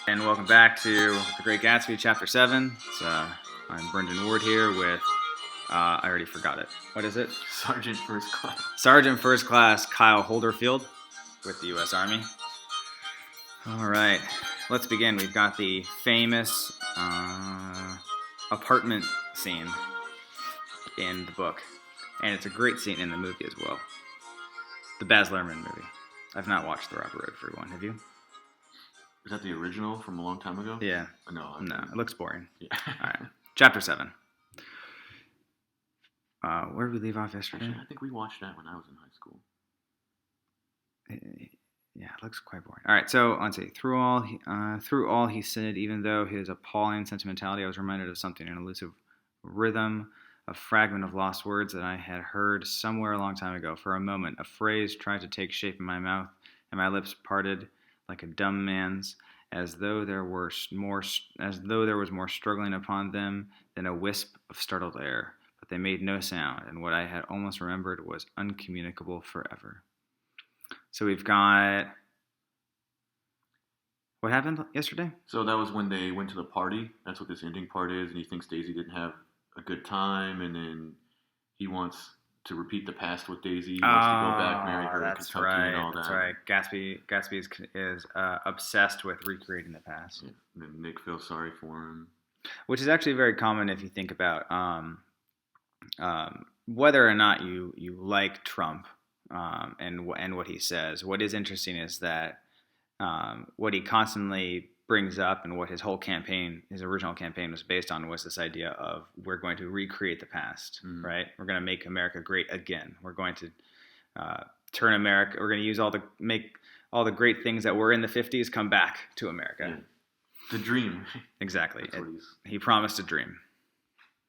And welcome back to The Great Gatsby, Chapter 7. I'm Brendan Ward here with, I already forgot it. What is it? Sergeant First Class. Sergeant First Class Kyle Holderfield with the U.S. Army. All right, let's begin. We've got the famous apartment scene in the book. And it's a great scene in the movie as well. The Baz Luhrmann movie. I've not watched the Robert Redford one. Have you? Is that the original from a long time ago? Yeah. No, it looks boring. Yeah. All right. Chapter 7. Where did we leave off yesterday? Actually, I think we watched that when I was in high school. Yeah, it looks quite boring. All right, so let's see. Through all he said, even though his appalling sentimentality, I was reminded of something, an elusive rhythm, a fragment of lost words that I had heard somewhere a long time ago. For a moment, a phrase tried to take shape in my mouth, and my lips parted like a dumb man's, as though there was more struggling upon them than a wisp of startled air. But they made no sound, and what I had almost remembered was uncommunicable forever. So we've got... What happened yesterday? So that was when they went to the party. That's what this ending part is, and he thinks Daisy didn't have a good time, and then he wants to repeat the past with Daisy. He wants to go back, marry her in Kentucky, and all that. That's right. Gatsby is obsessed with recreating the past. Yeah. And then Nick feels sorry for him. Which is actually very common if you think about whether or not you like Trump and what he says. What is interesting is that what he constantly brings up and what his original campaign was based on was this idea of we're going to recreate the past, right? We're going to make America great again. We're going to turn America. We're going to make all the great things that were in the 50s come back to America. Yeah. The dream. Exactly. He promised a dream,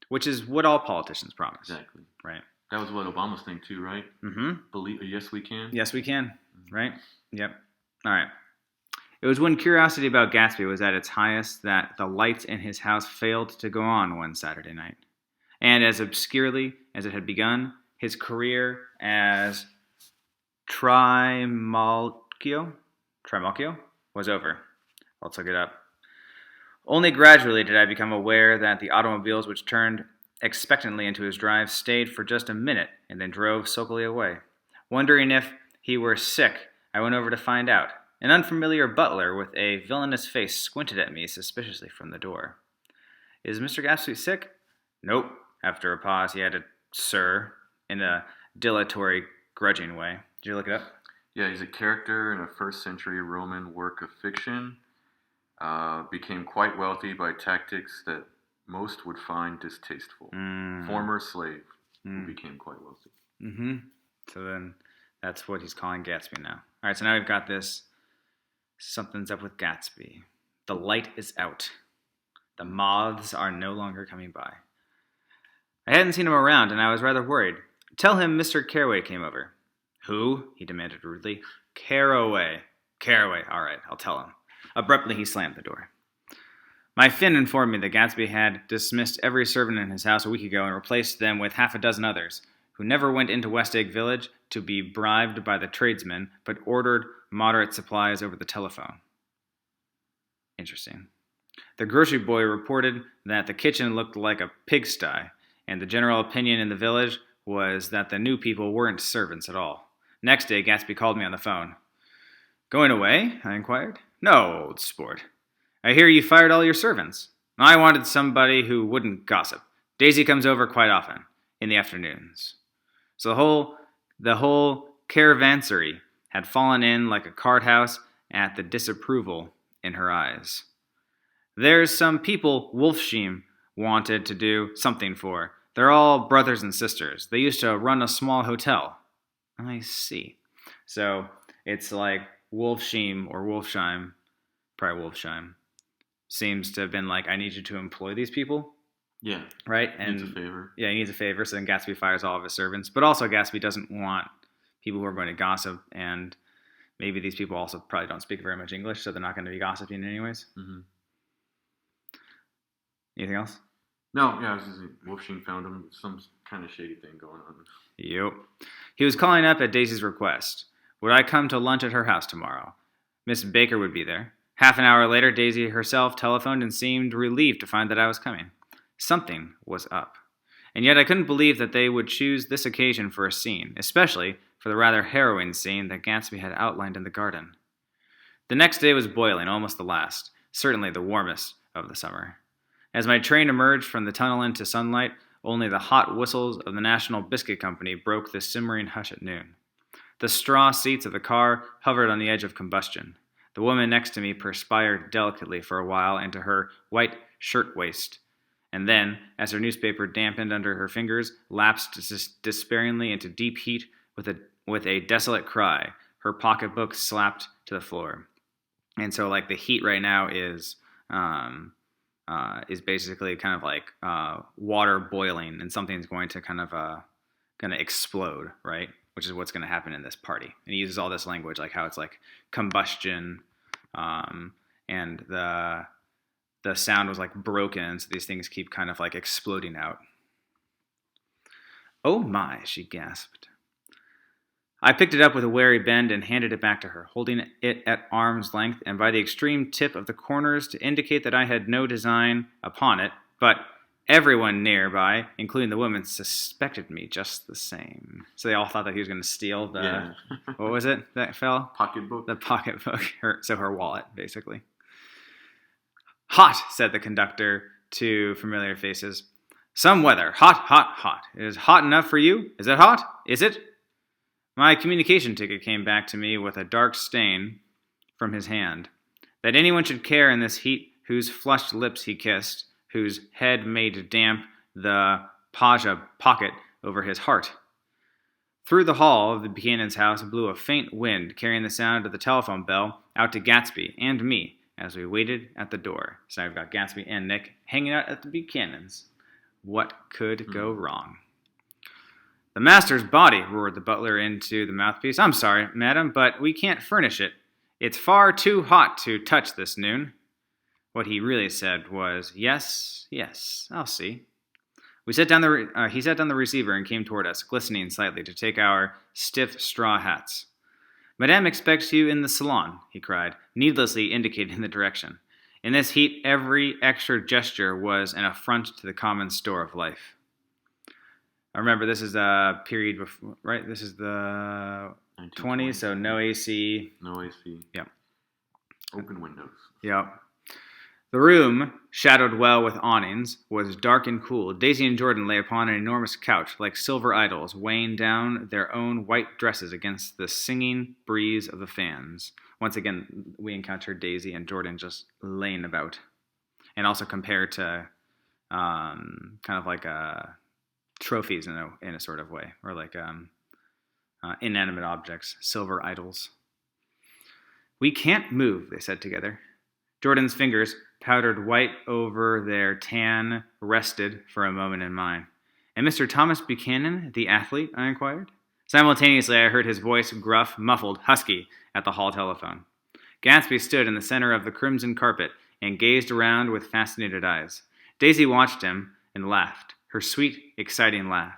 which is what all politicians promise. Exactly. Right. That was what Obama's thing too, right? Mm-hmm. Yes, we can. Yes, we can. Right. Yep. All right. It was when curiosity about Gatsby was at its highest that the lights in his house failed to go on one Saturday night. And as obscurely as it had begun, his career as Trimalchio was over. Let's look it up. Only gradually did I become aware that the automobiles which turned expectantly into his drive stayed for just a minute and then drove sulkily away. Wondering if he were sick, I went over to find out. An unfamiliar butler with a villainous face squinted at me suspiciously from the door. Is Mr. Gatsby sick? Nope. After a pause, he added, sir, in a dilatory, grudging way. Did you look it up? Yeah, he's a character in a first-century Roman work of fiction. Became quite wealthy by tactics that most would find distasteful. Former slave who became quite wealthy. Mm-hmm. So then that's what he's calling Gatsby now. All right, so now we've got this. Something's up with Gatsby. The light is out. The moths are no longer coming by. I hadn't seen him around, and I was rather worried. Tell him Mr. Caraway came over. Who? He demanded rudely. Caraway. Caraway. All right, I'll tell him. Abruptly, he slammed the door. My Finn informed me that Gatsby had dismissed every servant in his house a week ago and replaced them with half a dozen others, who never went into West Egg Village to be bribed by the tradesmen, but ordered moderate supplies over the telephone. Interesting. The grocery boy reported that the kitchen looked like a pigsty, and the general opinion in the village was that the new people weren't servants at all. Next day, Gatsby called me on the phone. Going away? I inquired. No, old sport. I hear you fired all your servants. I wanted somebody who wouldn't gossip. Daisy comes over quite often, in the afternoons. So the whole caravansary had fallen in like a card house at the disapproval in her eyes. There's some people Wolfsheim wanted to do something for. They're all brothers and sisters. They used to run a small hotel. I see. So it's like Wolfsheim or Wolfsheim, probably Wolfsheim, seems to have been like, I need you to employ these people. Yeah. Right? And needs a favor. Yeah, he needs a favor, so then Gatsby fires all of his servants. But also Gatsby doesn't want people who are going to gossip, and maybe these people also probably don't speak very much English, so they're not going to be gossiping anyways. Mm-hmm. Anything else? No, yeah, Wolfsheim found him. Some kind of shady thing going on. Yep. He was calling up at Daisy's request. Would I come to lunch at her house tomorrow? Miss Baker would be there. Half an hour later, Daisy herself telephoned and seemed relieved to find that I was coming. Something was up. And yet I couldn't believe that they would choose this occasion for a scene, especially for the rather harrowing scene that Gatsby had outlined in the garden. The next day was boiling, almost the last, certainly the warmest of the summer. As my train emerged from the tunnel into sunlight, only the hot whistles of the National Biscuit Company broke the simmering hush at noon. The straw seats of the car hovered on the edge of combustion. The woman next to me perspired delicately for a while into her white shirtwaist, and then, as her newspaper dampened under her fingers, lapsed despairingly into deep heat with a desolate cry. Her pocketbook slapped to the floor. And so, like, the heat right now is basically kind of like water boiling, and something's going to kind of explode, right? Which is what's going to happen in this party. And he uses all this language, like how it's like combustion, and the sound was like broken, so these things keep kind of like exploding out. "Oh my," she gasped. I picked it up with a wary bend and handed it back to her, holding it at arm's length and by the extreme tip of the corners to indicate that I had no design upon it, but everyone nearby, including the woman, suspected me just the same. So they all thought that he was going to steal the... Yeah. What was it that fell? Pocketbook? The pocketbook. Her wallet, basically. "Hot," said the conductor to familiar faces. "Some weather. Hot, hot, hot. It is hot enough for you? Is it hot? Is it?" My communication ticket came back to me with a dark stain from his hand. That anyone should care in this heat whose flushed lips he kissed, whose head made damp the paja pocket over his heart. Through the hall of the Buchanan's house blew a faint wind, carrying the sound of the telephone bell out to Gatsby and me as we waited at the door. So I've got Gatsby and Nick hanging out at the Buchanan's. What could go wrong? "The master's body," roared the butler into the mouthpiece. "I'm sorry, madam, but we can't furnish it. It's far too hot to touch this noon." What he really said was, "Yes, yes, I'll see." He set down the receiver and came toward us, glistening slightly, to take our stiff straw hats. "Madame expects you in the salon," he cried, needlessly indicating the direction. In this heat, every extra gesture was an affront to the common store of life. I remember this is a period before, right? This is the 20s, so no AC. No AC. Yep. Open windows. Yep. The room, shadowed well with awnings, was dark and cool. Daisy and Jordan lay upon an enormous couch, like silver idols, weighing down their own white dresses against the singing breeze of the fans. Once again, we encountered Daisy and Jordan just laying about. And also compared to kind of like trophies in a sort of way, or like inanimate objects, silver idols. "We can't move," they said together. Jordan's fingers, powdered white over their tan, rested for a moment in mine. "And Mr. Thomas Buchanan, the athlete?" I inquired. Simultaneously, I heard his voice, gruff, muffled, husky, at the hall telephone. Gatsby stood in the center of the crimson carpet and gazed around with fascinated eyes. Daisy watched him and laughed, her sweet, exciting laugh.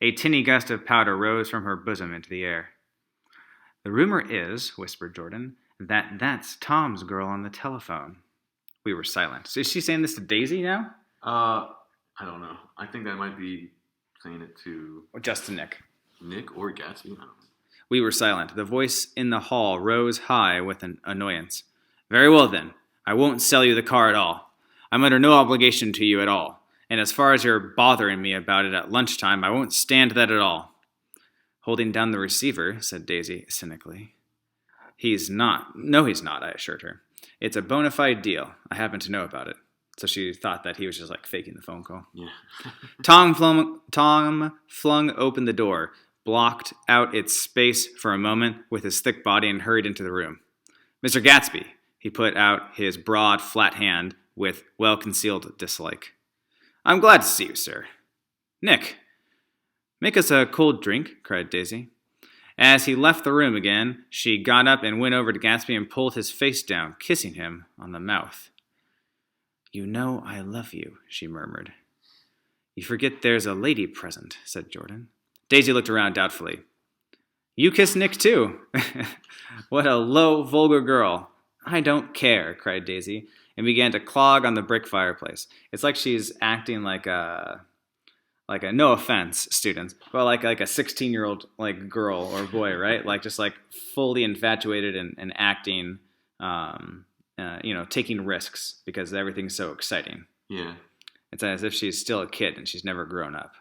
A tinny gust of powder rose from her bosom into the air. "The rumor is," whispered Jordan, that's Tom's girl on the telephone." We were silent. So is she saying this to Daisy now? I don't know. I think that might be saying it to... Or just to Nick? Nick or Gatsby. I don't know. We were silent. The voice in the hall rose high with an annoyance. "Very well, then. I won't sell you the car at all. I'm under no obligation to you at all. And as far as your bothering me about it at lunchtime, I won't stand that at all." Holding down the receiver, said Daisy cynically. "He's not. No, he's not," I assured her. "It's a bona fide deal. I happen to know about it." So she thought that he was just like faking the phone call. Yeah. Tom flung open the door, blocked out its space for a moment with his thick body, and hurried into the room. "Mr. Gatsby," he put out his broad, flat hand with well-concealed dislike. "I'm glad to see you, sir." "Nick, make us a cold drink," cried Daisy. As he left the room again, she got up and went over to Gatsby and pulled his face down, kissing him on the mouth. "You know I love you," she murmured. "You forget there's a lady present," said Jordan. Daisy looked around doubtfully. "You kiss Nick, too." "What a low, vulgar girl." I don't care, cried Daisy, and began to clog on the brick fireplace. It's like she's acting like a no offense, students, but like a 16-year-old like girl or boy, right? Like just like fully infatuated and acting, taking risks because everything's so exciting. Yeah. It's as if she's still a kid and she's never grown up.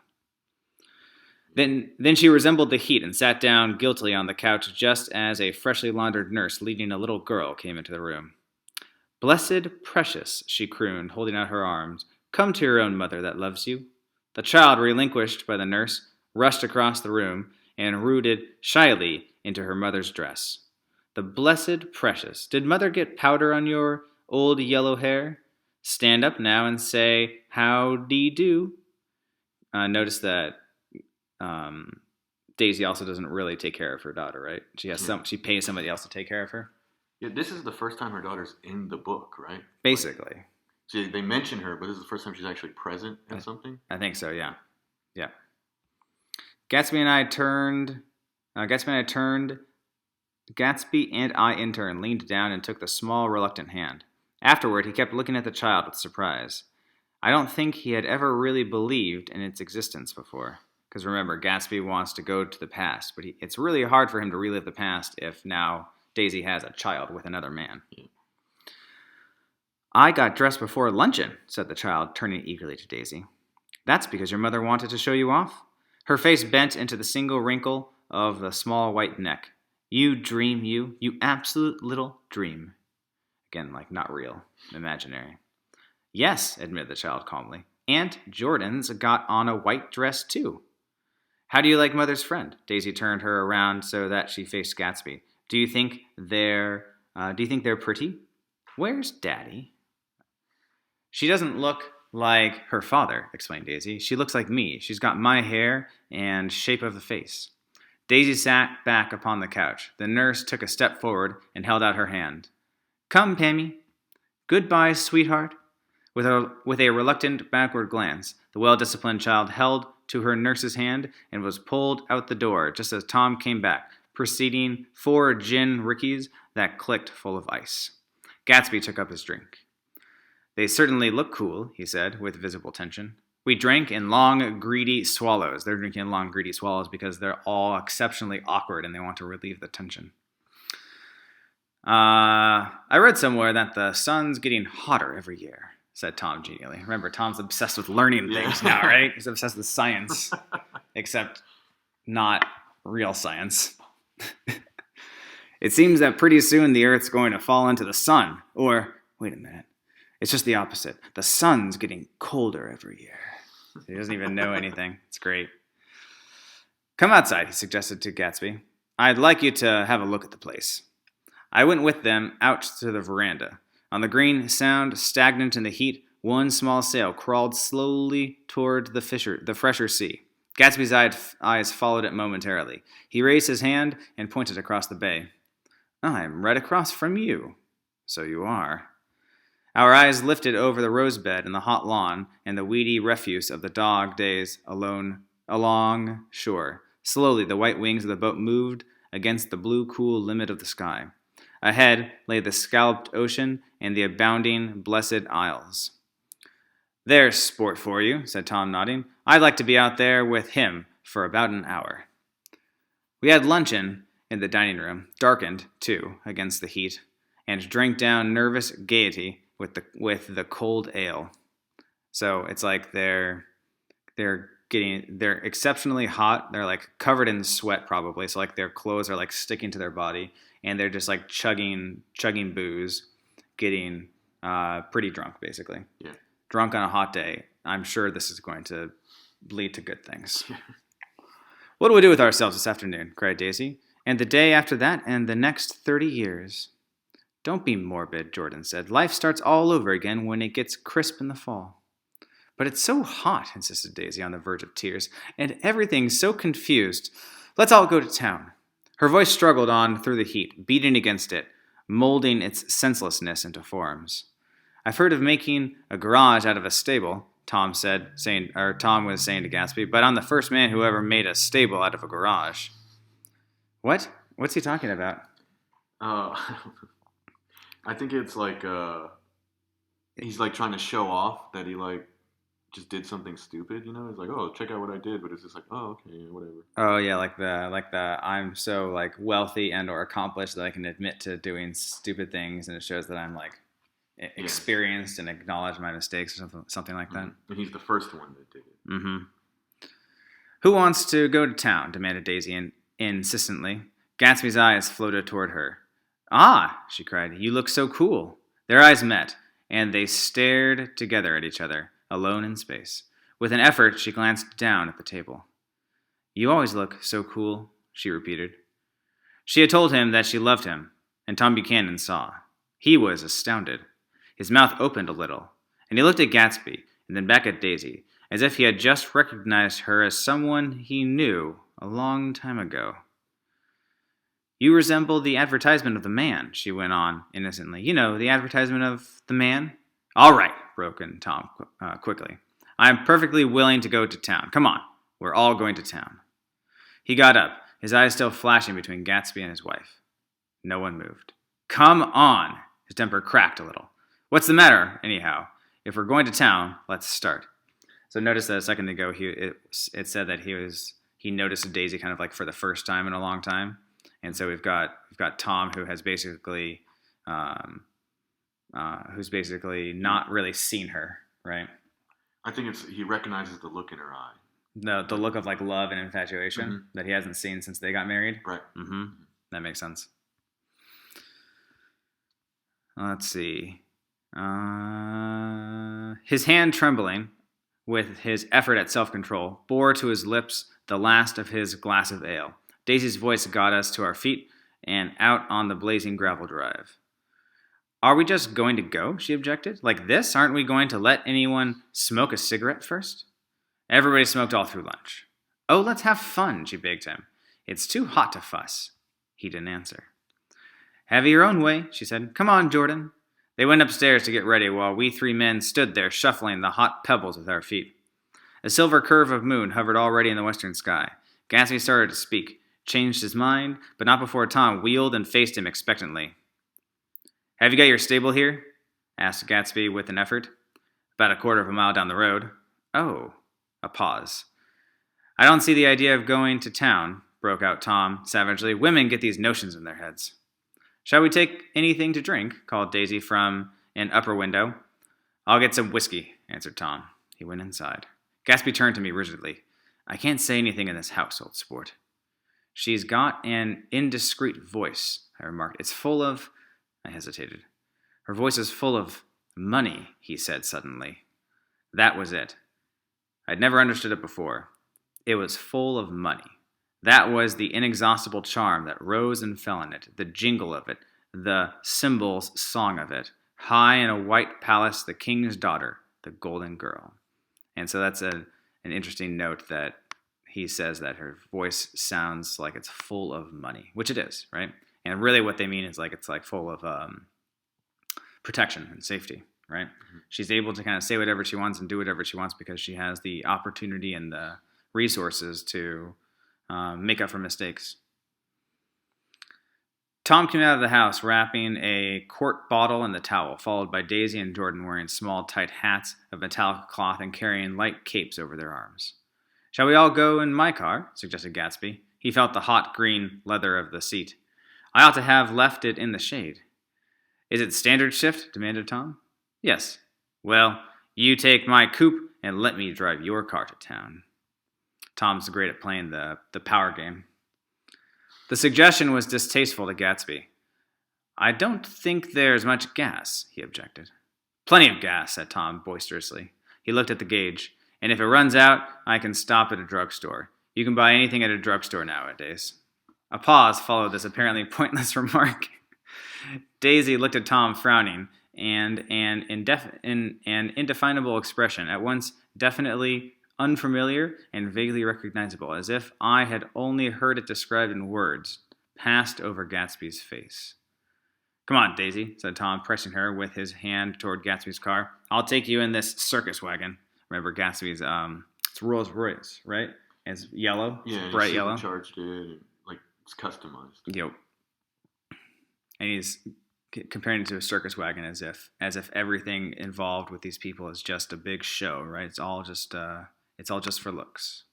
Then she resembled the heat and sat down guiltily on the couch just as a freshly laundered nurse leading a little girl came into the room. Blessed precious, she crooned, holding out her arms. Come to your own mother that loves you. The child, relinquished by the nurse, rushed across the room and rooted shyly into her mother's dress. The blessed precious, did mother get powder on your old yellow hair? Stand up now and say, howdy do. Notice that Daisy also doesn't really take care of her daughter, right? She pays somebody else to take care of her. Yeah, this is the first time her daughter's in the book, right? Basically. They mention her, but this is the first time she's actually present in something? I think so, yeah. Yeah. Gatsby and I in turn leaned down and took the small, reluctant hand. Afterward, he kept looking at the child with surprise. I don't think he had ever really believed in its existence before. Because remember, Gatsby wants to go to the past, but it's really hard for him to relive the past if now Daisy has a child with another man. Yeah. I got dressed before luncheon, said the child, turning eagerly to Daisy. That's because your mother wanted to show you off? Her face bent into the single wrinkle of the small white neck. You dream, you absolute little dream. Again, like not real, imaginary. Yes, admitted the child calmly. Aunt Jordan's got on a white dress, too. How do you like Mother's friend? Daisy turned her around so that she faced Gatsby. Do you think they're pretty? Where's Daddy? She doesn't look like her father, explained Daisy. She looks like me. She's got my hair and shape of the face. Daisy sat back upon the couch. The nurse took a step forward and held out her hand. Come, Pammy. Goodbye, sweetheart. With a reluctant backward glance, the well-disciplined child held to her nurse's hand and was pulled out the door just as Tom came back, preceding 4 gin rickeys that clicked full of ice. Gatsby took up his drink. They certainly look cool, he said, with visible tension. We drank in long, greedy swallows. They're drinking in long, greedy swallows because they're all exceptionally awkward and they want to relieve the tension. I read somewhere that the sun's getting hotter every year, said Tom genially. Remember, Tom's obsessed with learning things now, right? He's obsessed with science, except not real science. It seems that pretty soon the Earth's going to fall into the sun. Or, wait a minute, it's just the opposite. The sun's getting colder every year. He doesn't even know anything. It's great. Come outside, he suggested to Gatsby. I'd like you to have a look at the place. I went with them out to the veranda. On the green sound, stagnant in the heat, one small sail crawled slowly toward the fresher sea. Gatsby's eyes followed it momentarily. He raised his hand and pointed across the bay. I'm right across from you. So you are. Our eyes lifted over the rosebed and the hot lawn and the weedy refuse of the dog days along shore. Slowly, the white wings of the boat moved against the blue, cool limit of the sky. Ahead lay the scalloped ocean and the abounding, blessed isles. There's sport for you, said Tom, nodding. I'd like to be out there with him for about an hour. We had luncheon in the dining room, darkened, too, against the heat, and drank down nervous gaiety with the cold ale. So it's like they're exceptionally hot. They're like covered in sweat probably. So like their clothes are like sticking to their body, and they're just like chugging booze, getting pretty drunk basically. Yeah. Drunk on a hot day. I'm sure this is going to lead to good things. What do we do with ourselves this afternoon? Cried Daisy. And the day after that, and the next 30 years. Don't be morbid, Jordan said. Life starts all over again when it gets crisp in the fall. But it's so hot, insisted Daisy on the verge of tears, and everything's so confused. Let's all go to town. Her voice struggled on through the heat, beating against it, molding its senselessness into forms. I've heard of making a garage out of a stable, Tom was saying to Gatsby, but I'm the first man who ever made a stable out of a garage. What? What's he talking about? I think it's like he's like trying to show off that he like just did something stupid. You know, he's like, oh, check out what I did, but it's just like, oh, okay, whatever. Oh yeah, like the I'm so like wealthy and or accomplished that I can admit to doing stupid things, and it shows that I'm like Yes. experienced and acknowledge my mistakes or something like that. And he's the first one that did it. Mm-hmm. Who wants to go to town? Demanded Daisy insistently. Gatsby's eyes floated toward her. Ah, she cried, you look so cool. Their eyes met, and they stared together at each other, alone in space. With an effort, she glanced down at the table. You always look so cool, she repeated. She had told him that she loved him, and Tom Buchanan saw. He was astounded. His mouth opened a little, and he looked at Gatsby and then back at Daisy, as if he had just recognized her as someone he knew a long time ago. You resemble the advertisement of the man, she went on innocently. You know, the advertisement of the man? All right, broke in Tom quickly. I am perfectly willing to go to town. Come on, we're all going to town. He got up, his eyes still flashing between Gatsby and his wife. No one moved. Come on! His temper cracked a little. What's the matter, anyhow? If we're going to town, let's start. So notice that a second ago, it said that he noticed Daisy kind of like for the first time in a long time, and so we've got Tom who's basically not really seen her, right? I think he recognizes the look in her eye. The look of like love and infatuation that he hasn't seen since they got married. Right. Mm-hmm. That makes sense. Let's see. His hand trembling with his effort at self-control bore to his lips the last of his glass of ale. Daisy's voice got us to our feet and out on the blazing gravel drive. Are we just going to go? She objected. Like this? Aren't we going to let anyone smoke a cigarette first? Everybody smoked all through lunch. Oh, let's have fun, she begged him. It's too hot to fuss. He didn't answer. Have it your own way, she said. Come on, Jordan. They went upstairs to get ready while we three men stood there shuffling the hot pebbles with our feet. A silver curve of moon hovered already in the western sky. Gatsby started to speak, changed his mind, but not before Tom wheeled and faced him expectantly. Have you got your stable here? Asked Gatsby with an effort. About a quarter of a mile down the road. Oh. A pause. I don't see the idea of going to town, broke out Tom savagely. Women get these notions in their heads. Shall we take anything to drink? Called Daisy from an upper window. I'll get some whiskey, answered Tom. He went inside. Gatsby turned to me rigidly. I can't say anything in this house, old sport. She's got an indiscreet voice, I remarked. It's full of... I hesitated. Her voice is full of money, he said suddenly. That was it. I'd never understood it before. It was full of money. That was the inexhaustible charm that rose and fell in it, the jingle of it, the cymbals' song of it. High in a white palace, the king's daughter, the golden girl. And so that's an interesting note that he says that her voice sounds like it's full of money, which it is, right? And really what they mean is like it's like full of protection and safety, right? Mm-hmm. She's able to kind of say whatever she wants and do whatever she wants because she has the opportunity and the resources to make up for mistakes. Tom came out of the house wrapping a quart bottle in the towel, followed by Daisy and Jordan wearing small, tight hats of metallic cloth and carrying light capes over their arms. Shall we all go in my car? Suggested Gatsby. He felt the hot green leather of the seat. I ought to have left it in the shade. Is it standard shift? Demanded Tom. Yes. Well, you take my coupe and let me drive your car to town. Tom's great at playing the power game. The suggestion was distasteful to Gatsby. I don't think there's much gas, he objected. Plenty of gas, said Tom boisterously. He looked at the gauge. And if it runs out, I can stop at a drugstore. You can buy anything at a drugstore nowadays. A pause followed this apparently pointless remark. Daisy looked at Tom frowning, and an indefinable expression, at once definitely unfamiliar and vaguely recognizable, as if I had only heard it described in words, passed over Gatsby's face. Come on, Daisy, said Tom, pressing her with his hand toward Gatsby's car. I'll take you in this circus wagon. Remember Gatsby's, it's Rolls Royce, right? And it's yellow, yeah, bright yellow. Charged it, like it's customized. Yep. And he's comparing it to a circus wagon, as if everything involved with these people is just a big show, right? It's all just for looks.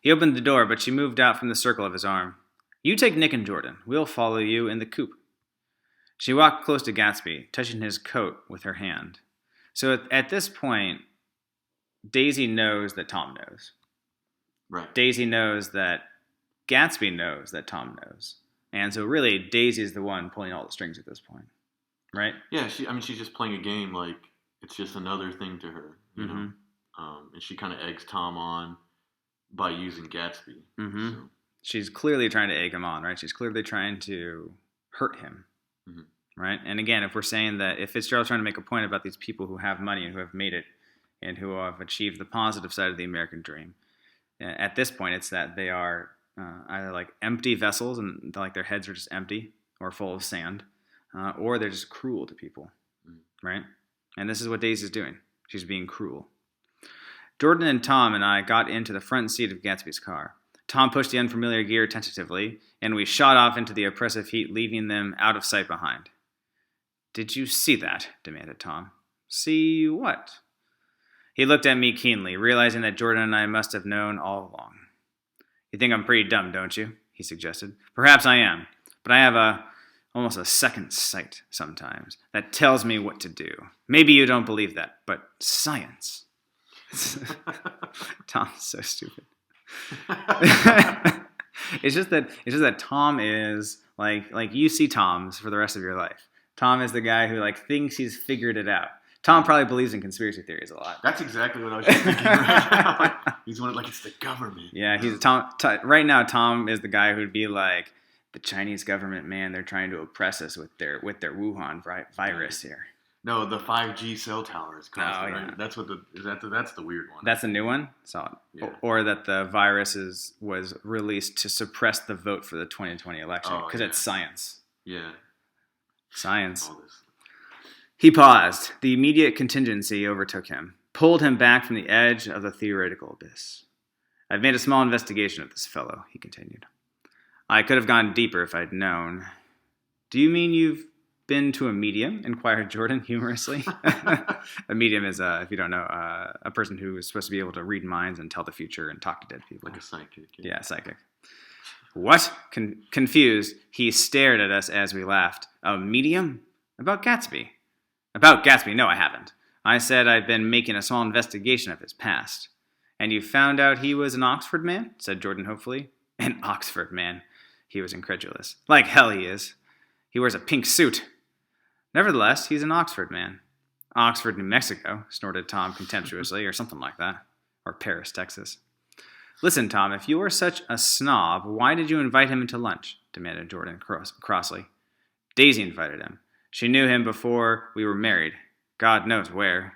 He opened the door, but she moved out from the circle of his arm. You take Nick and Jordan. We'll follow you in the coupe. She walked close to Gatsby, touching his coat with her hand. So at this point, Daisy knows that Tom knows. Right. Daisy knows that Gatsby knows that Tom knows. And so really, Daisy is the one pulling all the strings at this point. Right? Yeah, she's just playing a game like it's just another thing to her, you know? And she kind of eggs Tom on by using Gatsby. So. She's clearly trying to egg him on, right? She's clearly trying to hurt him, right? And again, if we're saying that, if Fitzgerald's trying to make a point about these people who have money and who have made it and who have achieved the positive side of the American dream, at this point, it's that they are either like empty vessels and like their heads are just empty or full of sand, or they're just cruel to people, right? And this is what Daisy's doing. She's being cruel. Jordan and Tom and I got into the front seat of Gatsby's car. Tom pushed the unfamiliar gear tentatively, and we shot off into the oppressive heat, leaving them out of sight behind. Did you see that? Demanded Tom. See what? He looked at me keenly, realizing that Jordan and I must have known all along. You think I'm pretty dumb, don't you? He suggested. Perhaps I am, but I have almost a second sight sometimes that tells me what to do. Maybe you don't believe that, but science. Tom's so stupid. It's just that Tom is like you see Toms for the rest of your life. Tom is the guy who like thinks he's figured it out. Tom probably believes in conspiracy theories a lot. That's exactly what I was just thinking right now. He's one like it's the government. Yeah, he's right now. Tom is the guy who'd be like, the Chinese government, man, they're trying to oppress us with their Wuhan virus here. No, the 5G cell towers. Right? Yeah. That's that's the weird one. That's a new one. Or that the virus was released to suppress the vote for the 2020 election because it's science. Yeah. Science. He paused. The immediate contingency overtook him, pulled him back from the edge of the theoretical abyss. I've made a small investigation of this fellow, he continued. I could have gone deeper if I'd known. Do you mean you've been to a medium? Inquired Jordan humorously. A medium is, if you don't know, a person who is supposed to be able to read minds and tell the future and talk to dead people. Like a psychic. Yeah, psychic. What? Confused, he stared at us as we laughed. A medium? About Gatsby? About Gatsby? No, I haven't. I said I'd been making a small investigation of his past. And you found out he was an Oxford man? Said Jordan hopefully. An Oxford man. He was incredulous. Like hell he is. He wears a pink suit. Nevertheless, he's an Oxford man. Oxford, New Mexico, snorted Tom contemptuously, or something like that. Or Paris, Texas. Listen, Tom, if you are such a snob, why did you invite him into lunch? Demanded Jordan crossly. Daisy invited him. She knew him before we were married. God knows where.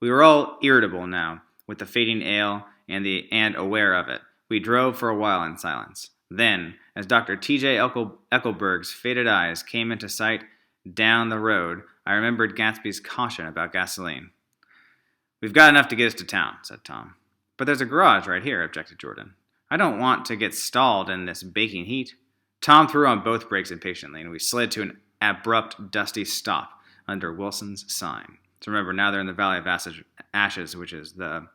We were all irritable now, with the fading ale and aware of it. We drove for a while in silence. Then, as Dr. T.J. Eckelberg's faded eyes came into sight down the road, I remembered Gatsby's caution about gasoline. We've got enough to get us to town, said Tom. But there's a garage right here, objected Jordan. I don't want to get stalled in this baking heat. Tom threw on both brakes impatiently, and we slid to an abrupt, dusty stop under Wilson's sign. So remember, now they're in the Valley of Ashes, which is the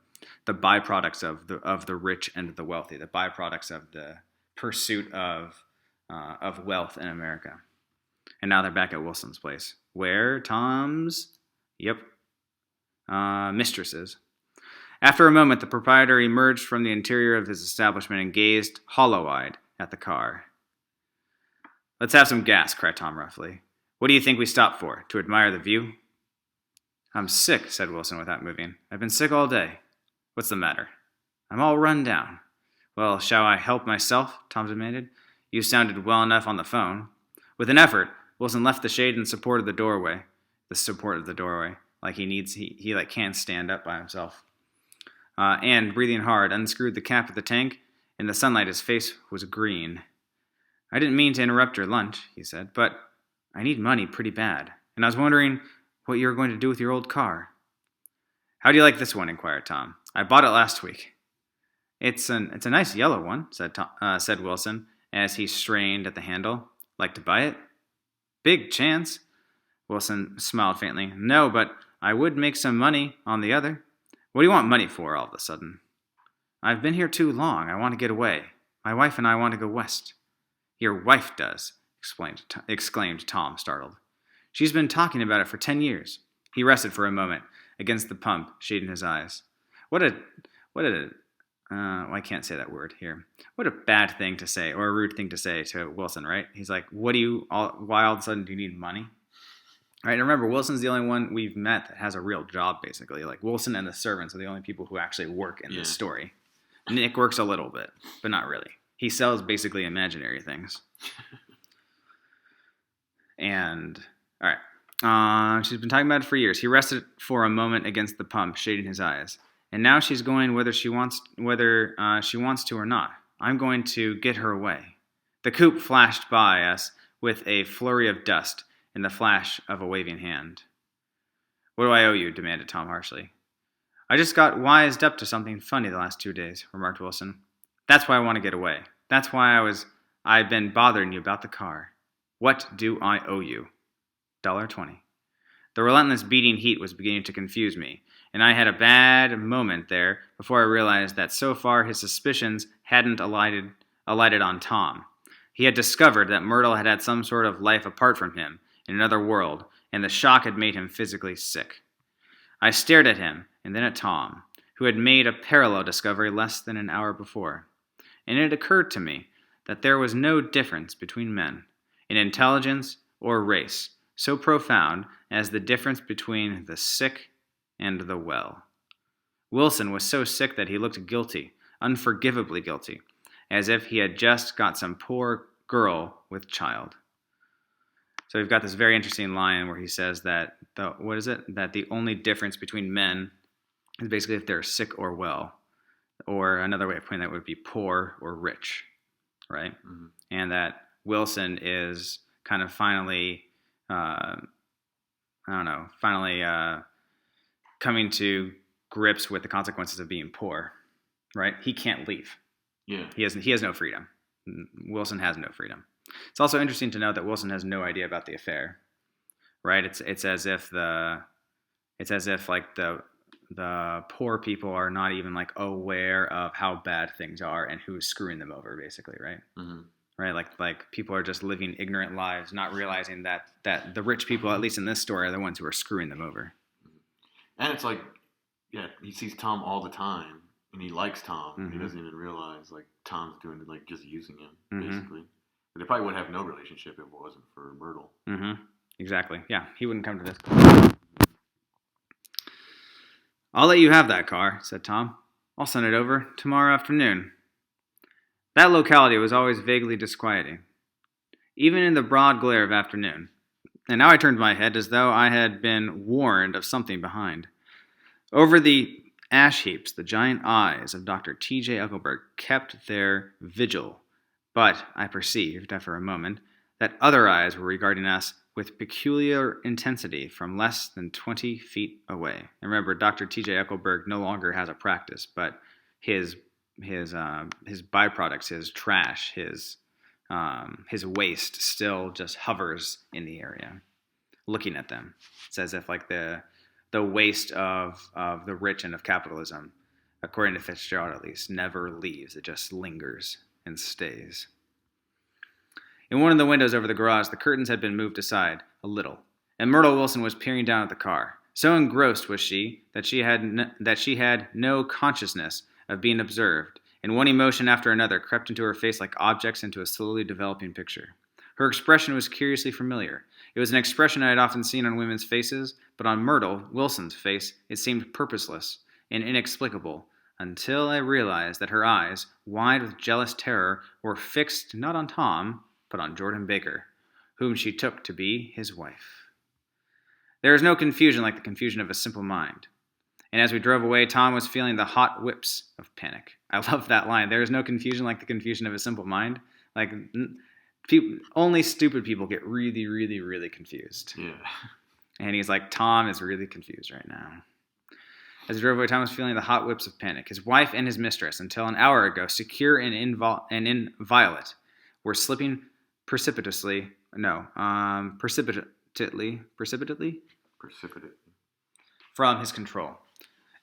byproducts of the rich and the wealthy, the byproducts of the pursuit of wealth in America. And now they're back at Wilson's place, where Tom's, mistress is. After a moment, the proprietor emerged from the interior of his establishment and gazed hollow-eyed at the car. Let's have some gas, cried Tom roughly. What do you think we stopped for? To admire the view? I'm sick, said Wilson without moving. I've been sick all day. What's the matter? I'm all run down. Well, shall I help myself? Tom demanded. You sounded well enough on the phone. With an effort, Wilson left the shade and supported the doorway. The support of the doorway. Like he can't stand up by himself. And, breathing hard, unscrewed the cap of the tank. In the sunlight, his face was green. I didn't mean to interrupt your lunch, he said, but I need money pretty bad. And I was wondering what you were going to do with your old car. How do you like this one? Inquired Tom. I bought it last week. It's a nice yellow one, said Wilson, as he strained at the handle. Like to buy it? big chance. Wilson smiled faintly. No, but I would make some money on the other. What do you want money for all of a sudden? I've been here too long. I want to get away. My wife and I want to go west. Your wife does, exclaimed Tom, startled. She's been talking about it for 10 years. He rested for a moment against the pump, shading his eyes. I can't say that word here. What a bad thing to say, or a rude thing to say to Wilson, right? He's like, why all of a sudden do you need money? Right, and remember, Wilson's the only one we've met that has a real job, basically. Like, Wilson and the servants are the only people who actually work in this story. Nick works a little bit, but not really. He sells basically imaginary things. And, all right. She's been talking about it for years. He rested for a moment against the pump, shading his eyes. And now she's going whether she wants to or not. I'm going to get her away. The coupe flashed by us with a flurry of dust and the flash of a waving hand. What do I owe you? Demanded Tom harshly. I just got wised up to something funny the last 2 days, remarked Wilson. That's why I want to get away. That's why I've been bothering you about the car. What do I owe you? $1.20. The relentless beating heat was beginning to confuse me, and I had a bad moment there before I realized that so far his suspicions hadn't alighted on Tom. He had discovered that Myrtle had had some sort of life apart from him, in another world, and the shock had made him physically sick. I stared at him, and then at Tom, who had made a parallel discovery less than an hour before. And it occurred to me that there was no difference between men, in intelligence or race, so profound as the difference between the sick and the well. Wilson was so sick that he looked guilty, unforgivably guilty, as if he had just got some poor girl with child. So we've got this very interesting line where he says that that the only difference between men is basically if they're sick or well, or another way of putting that would be poor or rich, right? Mm-hmm. And that Wilson is kind of finally coming to grips with the consequences of being poor, right? He can't leave. Yeah. He has no freedom. Wilson has no freedom. It's also interesting to note that Wilson has no idea about the affair, right? It's as if the poor people are not even like aware of how bad things are and who's screwing them over, basically, right? Mm-hmm. Right, like people are just living ignorant lives, not realizing that the rich people, at least in this story, are the ones who are screwing them over. And it's like, he sees Tom all the time, and he likes Tom, and he doesn't even realize like Tom's doing like just using him, basically. They probably would have no relationship if it wasn't for Myrtle. Mm-hmm. Exactly. Yeah, he wouldn't come to this. I'll let you have that car, said Tom. I'll send it over tomorrow afternoon. That locality was always vaguely disquieting, even in the broad glare of afternoon. And now I turned my head as though I had been warned of something behind. Over the ash heaps, the giant eyes of Dr. T.J. Uckelberg kept their vigil. But I perceived, after a moment, that other eyes were regarding us with peculiar intensity from less than 20 feet away. And remember, Dr. T.J. Uckelberg no longer has a practice, but his byproducts, his trash, his waste still just hovers in the area, looking at them. It's as if like the waste of the rich and of capitalism, according to Fitzgerald at least, never leaves. It just lingers and stays. In one of the windows over the garage, the curtains had been moved aside a little, and Myrtle Wilson was peering down at the car. So engrossed was she that she had no consciousness of being observed, and one emotion after another crept into her face like objects into a slowly developing picture. Her expression was curiously familiar. It was an expression I had often seen on women's faces, but on Myrtle Wilson's face it seemed purposeless and inexplicable, until I realized that her eyes, wide with jealous terror, were fixed not on Tom, but on Jordan Baker, whom she took to be his wife. There is no confusion like the confusion of a simple mind. And as we drove away, Tom was feeling the hot whips of panic. I love that line. There is no confusion like the confusion of a simple mind. Like, only stupid people get really, really, really confused. Yeah. And he's like, Tom is really confused right now. As he drove away, Tom was feeling the hot whips of panic. His wife and his mistress, until an hour ago, secure and inviolate, were slipping precipitously Precipitately Precipitate. from his control.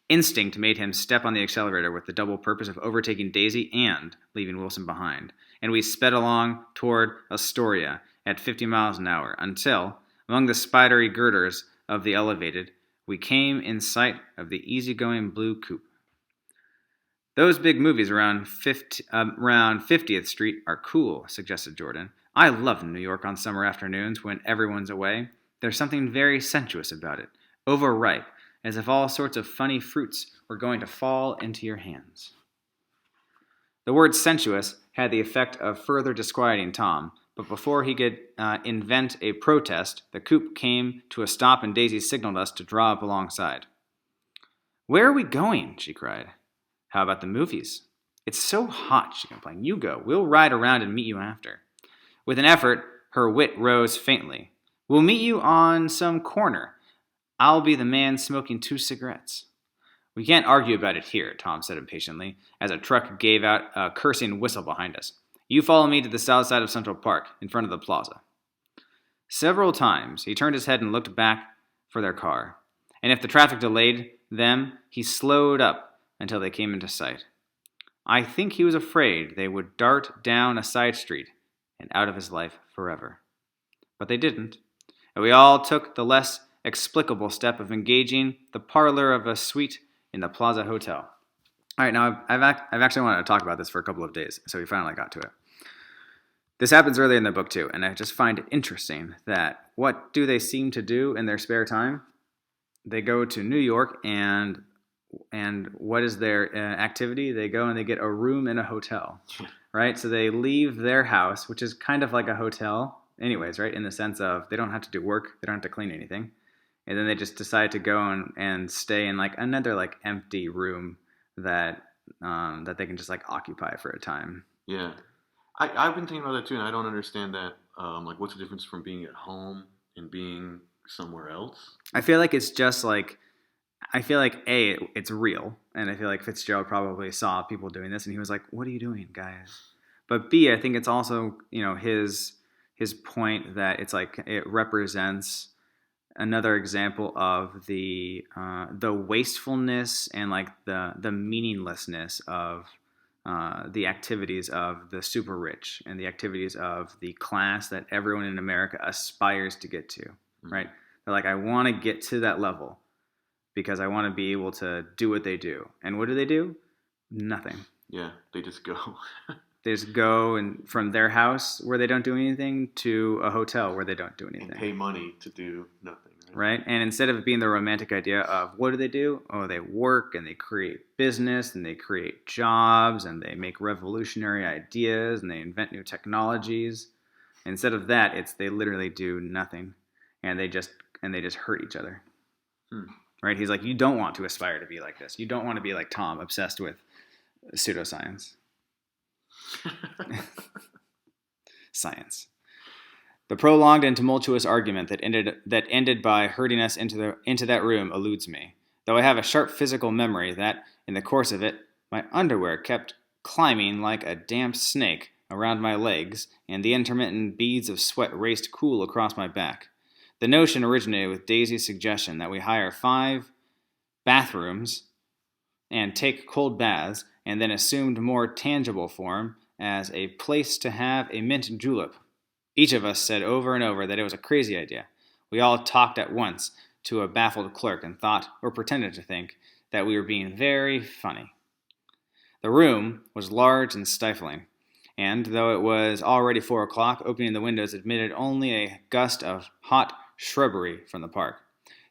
Instinct made him step on the accelerator with the double purpose of overtaking Daisy and leaving Wilson behind, and we sped along toward Astoria at 50 miles an hour until, among the spidery girders of the elevated, we came in sight of the easygoing blue coupe. Those big movies around 50th Street are cool, suggested Jordan. I love New York on summer afternoons when everyone's away. There's something very sensuous about it, overripe, as if all sorts of funny fruits were going to fall into your hands. The word sensuous had the effect of further disquieting Tom, but before he could invent a protest, the coupe came to a stop and Daisy signaled us to draw up alongside. Where are we going? She cried. How about the movies? It's so hot, she complained. You go. We'll ride around and meet you after. With an effort, her wit rose faintly. We'll meet you on some corner. I'll be the man smoking 2 cigarettes. We can't argue about it here, Tom said impatiently, as a truck gave out a cursing whistle behind us. You follow me to the south side of Central Park, in front of the plaza. Several times, he turned his head and looked back for their car, and if the traffic delayed them, he slowed up until they came into sight. I think he was afraid they would dart down a side street and out of his life forever. But they didn't, and we all took the less explicable step of engaging the parlor of a suite in the Plaza Hotel. All right, now I've actually wanted to talk about this for a couple of days, so we finally got to it. This happens earlier in the book too, and I just find it interesting that what do they seem to do in their spare time? They go to New York, and what is their activity? They go and they get a room in a hotel, right? So they leave their house, which is kind of like a hotel anyways, right? In the sense of they don't have to do work, they don't have to clean anything. And then they just decide to go and stay in like another like empty room that they can just like occupy for a time. Yeah. I've been thinking about that too, and I don't understand that. Like, what's the difference from being at home and being somewhere else? I feel like it's just like, it's real, and I feel like Fitzgerald probably saw people doing this, and he was like, "What are you doing, guys?" But B, I think it's also his point that it's like it represents another example of the wastefulness and like the meaninglessness of the activities of the super rich and the activities of the class that everyone in America aspires to get to, right? They're like, I want to get to that level because I want to be able to do what they do. And what do? Nothing. Yeah, they just go. They just go and from their house where they don't do anything to a hotel where they don't do anything. And pay money to do nothing. Right? And instead of it being the romantic idea of what do? Oh, they work and they create business and they create jobs and they make revolutionary ideas and they invent new technologies. Instead of that, it's they literally do nothing and they just hurt each other. Right? He's like, you don't want to aspire to be like this. You don't want to be like Tom, obsessed with pseudoscience. Science. The prolonged and tumultuous argument that ended by herding us into that room eludes me, though I have a sharp physical memory that, in the course of it, my underwear kept climbing like a damp snake around my legs, and the intermittent beads of sweat raced cool across my back. The notion originated with Daisy's suggestion that we hire 5 bathrooms and take cold baths, and then assumed more tangible form as a place to have a mint julep. Each of us said over and over that it was a crazy idea. We all talked at once to a baffled clerk and thought, or pretended to think, that we were being very funny. The room was large and stifling, and though it was already 4 o'clock, opening the windows admitted only a gust of hot shrubbery from the park.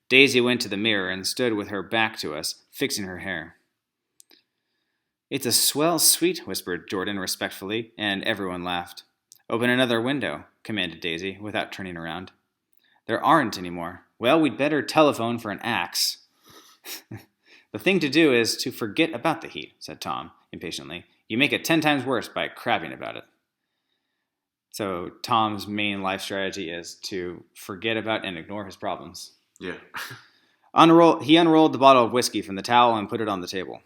Daisy went to the mirror and stood with her back to us, fixing her hair. It's a swell suite, whispered Jordan respectfully, and everyone laughed. Open another window, commanded Daisy, without turning around. There aren't any more. Well, we'd better telephone for an axe. The thing to do is to forget about the heat, said Tom, impatiently. You make it 10 times worse by crabbing about it. So Tom's main life strategy is to forget about and ignore his problems. Yeah. He unrolled the bottle of whiskey from the towel and put it on the table.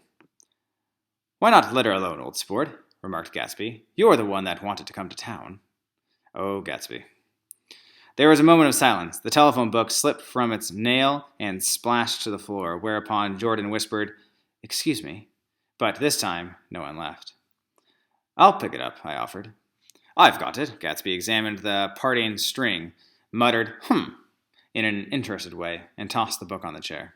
Why not let her alone, old sport? Remarked Gatsby. You're the one that wanted to come to town. Oh, Gatsby. There was a moment of silence. The telephone book slipped from its nail and splashed to the floor, whereupon Jordan whispered, "Excuse me." But this time, no one left. "I'll pick it up," I offered. "I've got it." Gatsby examined the parting string, muttered, in an interested way, and tossed the book on the chair.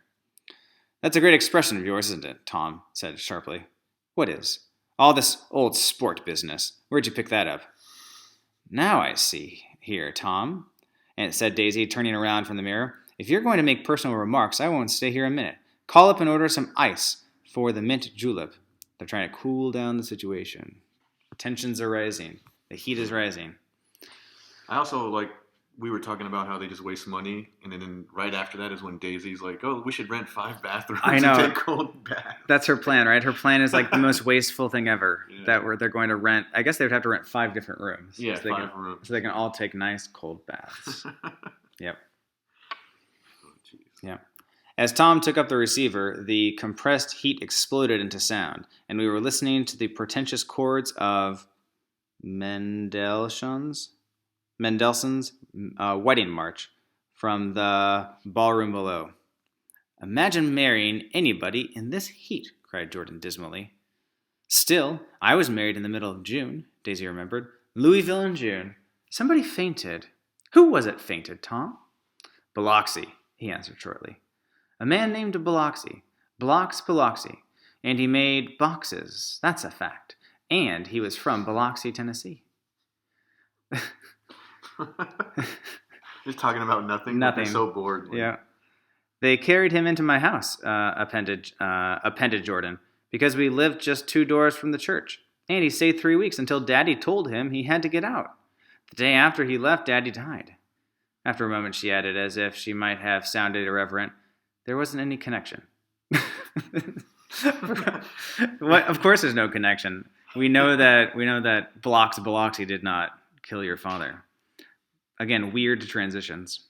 "That's a great expression of yours, isn't it?" Tom said sharply. "What is?" "All this old sport business. Where'd you pick that up?" "Now I see here, Tom," and said Daisy, turning around from the mirror. "If you're going to make personal remarks, I won't stay here a minute. Call up and order some ice for the mint julep. They're trying to cool down the situation. Tensions are rising. The heat is rising." I also we were talking about how they just waste money, and then right after that is when Daisy's like, "Oh, we should rent 5 bathrooms I know. and take cold baths." That's her plan, right? Her plan is like the most wasteful thing ever. Yeah. They're going to rent. I guess they would have to rent 5 different rooms. Yeah, so 5 rooms. So they can all take nice cold baths. Yep. Oh, jeez. Yeah. As Tom took up the receiver, the compressed heat exploded into sound, and we were listening to the pretentious chords of Mendelssohn's Wedding March from the ballroom below. "Imagine marrying anybody in this heat," cried Jordan dismally. "Still, I was married in the middle of June," Daisy remembered. "Louisville in June. Somebody fainted." "Who was it fainted, Tom?" "Biloxi," he answered shortly. "A man named Biloxi. Biloxi. And he made boxes. That's a fact. And he was from Biloxi, Tennessee." Just talking about nothing. Nothing. They're so bored. Yeah. "They carried him into my house," appended Jordan, "because we lived just 2 doors from the church. And he stayed 3 weeks until Daddy told him he had to get out. The day after he left, Daddy died." After a moment, she added, as if she might have sounded irreverent, "There wasn't any connection." What? Of course there's no connection. We know that Biloxi did not kill your father. Again, weird transitions.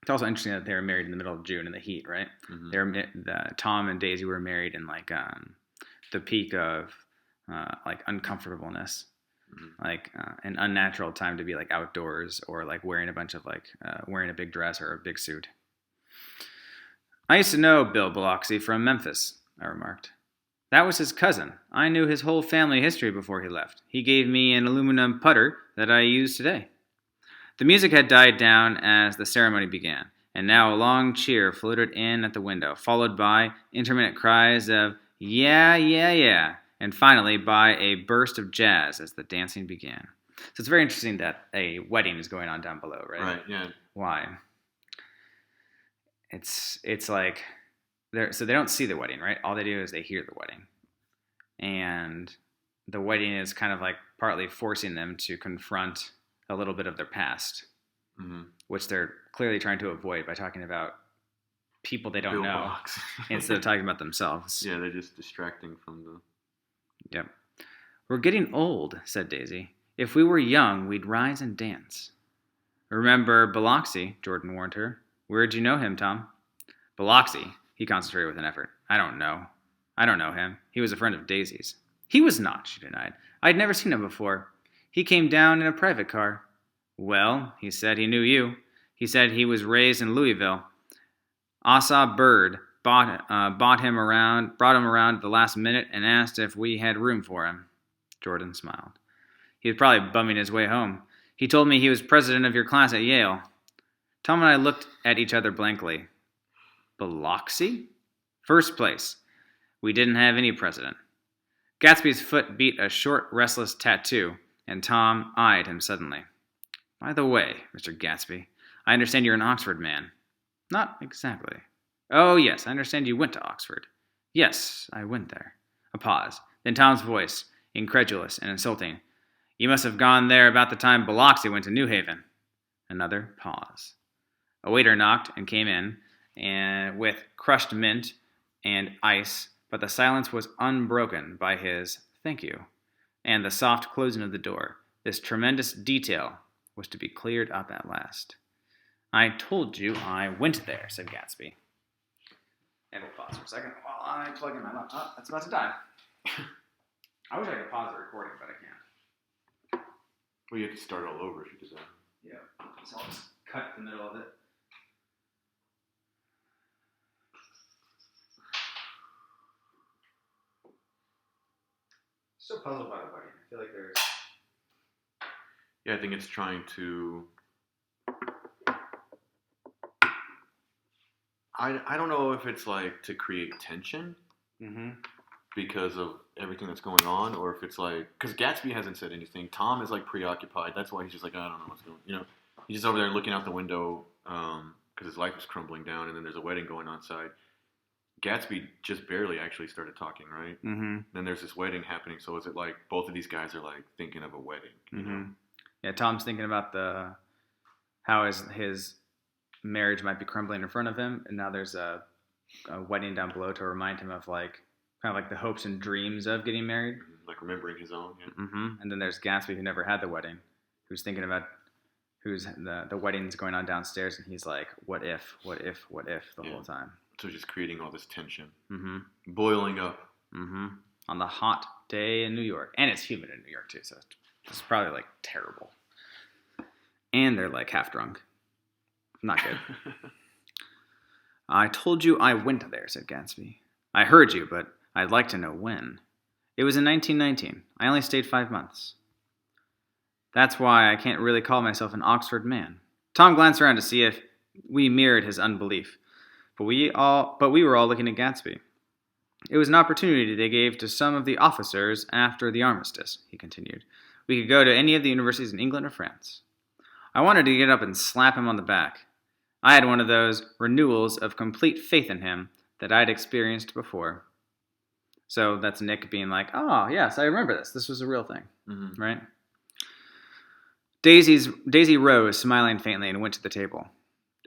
It's also interesting that they were married in the middle of June in the heat, right? Mm-hmm. Tom and Daisy were married in the peak of uncomfortableness, an unnatural time to be outdoors or wearing a bunch of wearing a big dress or a big suit. "I used to know Bill Biloxi from Memphis," I remarked. "That was his cousin. I knew his whole family history before he left. He gave me an aluminum putter that I use today." The music had died down as the ceremony began, and now a long cheer floated in at the window, followed by intermittent cries of "yeah, yeah, yeah," and finally by a burst of jazz as the dancing began. So it's very interesting that a wedding is going on down below, right? Right, yeah. Why? It's like so they don't see the wedding, right? All they do is they hear the wedding. And the wedding is kind of partly forcing them to confront a little bit of their past, mm-hmm. which they're clearly trying to avoid by talking about people they don't know instead of talking about themselves. Yeah, they're just distracting from the... Yep. "We're getting old," said Daisy. "If we were young, we'd rise and dance." "Remember Biloxi," Jordan warned her. "Where'd you know him, Tom?" "Biloxi," he concentrated with an effort. I don't know him. He was a friend of Daisy's." "He was not," she denied. "I'd never seen him before. He came down in a private car." "Well, he said he knew you. He said he was raised in Louisville. Asa Bird brought him around at the last minute and asked if we had room for him." Jordan smiled. "He was probably bumming his way home. He told me he was president of your class at Yale." Tom and I looked at each other blankly. "Biloxi?" "First place. We didn't have any president." Gatsby's foot beat a short, restless tattoo, and Tom eyed him suddenly. "By the way, Mr. Gatsby, I understand you're an Oxford man." "Not exactly." "Oh, yes, I understand you went to Oxford." "Yes, I went there." A pause. Then Tom's voice, incredulous and insulting. "You must have gone there about the time Biloxi went to New Haven." Another pause. A waiter knocked and came in, and with crushed mint and ice, but the silence was unbroken by his "thank you," and the soft closing of the door. This tremendous detail was to be cleared up at last. "I told you I went there," said Gatsby. And we'll pause for a second while I plug in my laptop. That's about to die. I wish I could pause the recording, but I can't. Well, you have to start all over if you do that. Yeah. So I'll just cut the middle of it. Still puzzled by the wedding. I feel like there's... Yeah, I think it's trying to... I don't know if it's like to create tension because of everything that's going on, or if it's like... Because Gatsby hasn't said anything. Tom is like preoccupied. That's why he's just like, I don't know what's going on. You know, he's just over there looking out the window because his life is crumbling down, and then there's a wedding going on outside. Gatsby just barely actually started talking, right? Mm-hmm. Then there's this wedding happening. So is it like both of these guys are like thinking of a wedding? You know? Yeah, Tom's thinking about how his marriage might be crumbling in front of him, and now there's a wedding down below to remind him of like kind of like the hopes and dreams of getting married, like remembering his own. Yeah. And then there's Gatsby, who never had the wedding, who's thinking about the wedding's going on downstairs, and he's like, what if the whole time. So just creating all this tension, boiling up, on the hot day in New York, and it's humid in New York too, so it's probably like terrible. And they're like half drunk. Not good. I told you I went there, said Gatsby. I heard you, but I'd like to know when. It was in 1919. I only stayed 5 months. That's why I can't really call myself an Oxford man. Tom glanced around to see if we mirrored his unbelief. But we were all looking at Gatsby. It was an opportunity they gave to some of the officers after the armistice, he continued. We could go to any of the universities in England or France. I wanted to get up and slap him on the back. I had one of those renewals of complete faith in him that I'd experienced before. So that's Nick being like, oh, yes, I remember this. This was a real thing, right? Daisy rose, smiling faintly, and went to the table.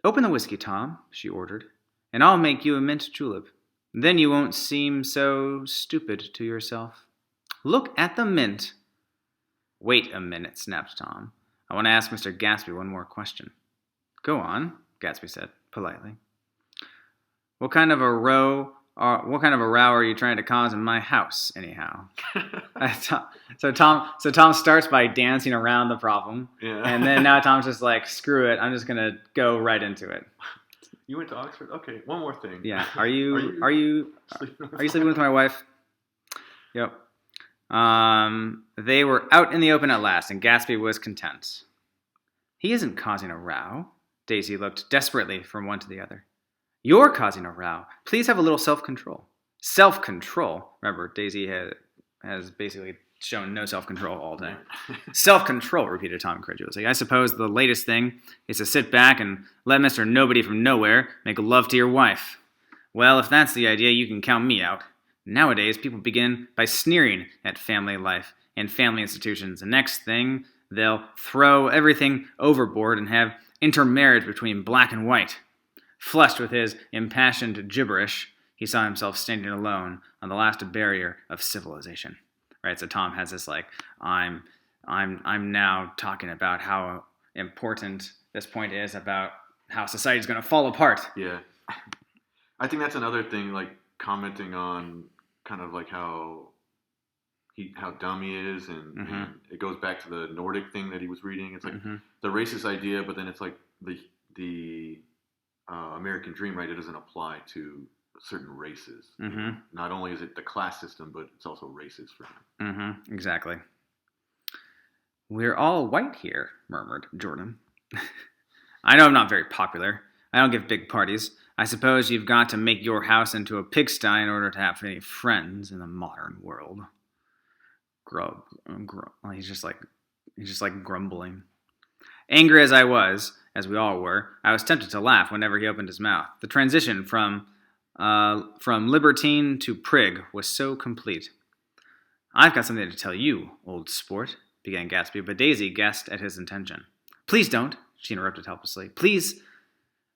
Open the whiskey, Tom, she ordered, and I'll make you a mint julep. Then you won't seem so stupid to yourself. Look at the mint. Wait a minute, snapped Tom. I want to ask Mr. Gatsby one more question. Go on, Gatsby said, politely. What kind of a row are you trying to cause in my house, anyhow? So Tom starts by dancing around the problem, and then now Tom's just like, screw it, I'm just gonna go right into it. You went to Oxford? Okay, one more thing. Yeah, are you sleeping with my wife? Yep. They were out in the open at last, and Gatsby was content. He isn't causing a row. Daisy looked desperately from one to the other. You're causing a row. Please have a little self-control. Self-control? Remember, Daisy has basically shown no self-control all day. Self-control, repeated Tom incredulously. I suppose the latest thing is to sit back and let Mr. Nobody from Nowhere make love to your wife. Well, if that's the idea, you can count me out. Nowadays, people begin by sneering at family life and family institutions. The next thing, they'll throw everything overboard and have intermarriage between black and white. Flushed with his impassioned gibberish, he saw himself standing alone on the last barrier of civilization. Right, so Tom has this like, I'm now talking about how important this point is about how society's going to fall apart. Yeah, I think that's another thing, like commenting on kind of like how dumb he is, and it goes back to the Nordic thing that he was reading. It's like the racist idea, but then it's like the American dream, right? It doesn't apply to certain races. Not only is it the class system, but it's also racist for him. Exactly. We're all white here, murmured Jordan. I know I'm not very popular. I don't give big parties. I suppose you've got to make your house into a pigsty in order to have any friends in the modern world. He's just like grumbling. Angry as I was, as we all were, I was tempted to laugh whenever he opened his mouth. The transition from libertine to prig was so complete. I've got something to tell you, old sport, began Gatsby, but Daisy guessed at his intention. Please don't, she interrupted helplessly. Please,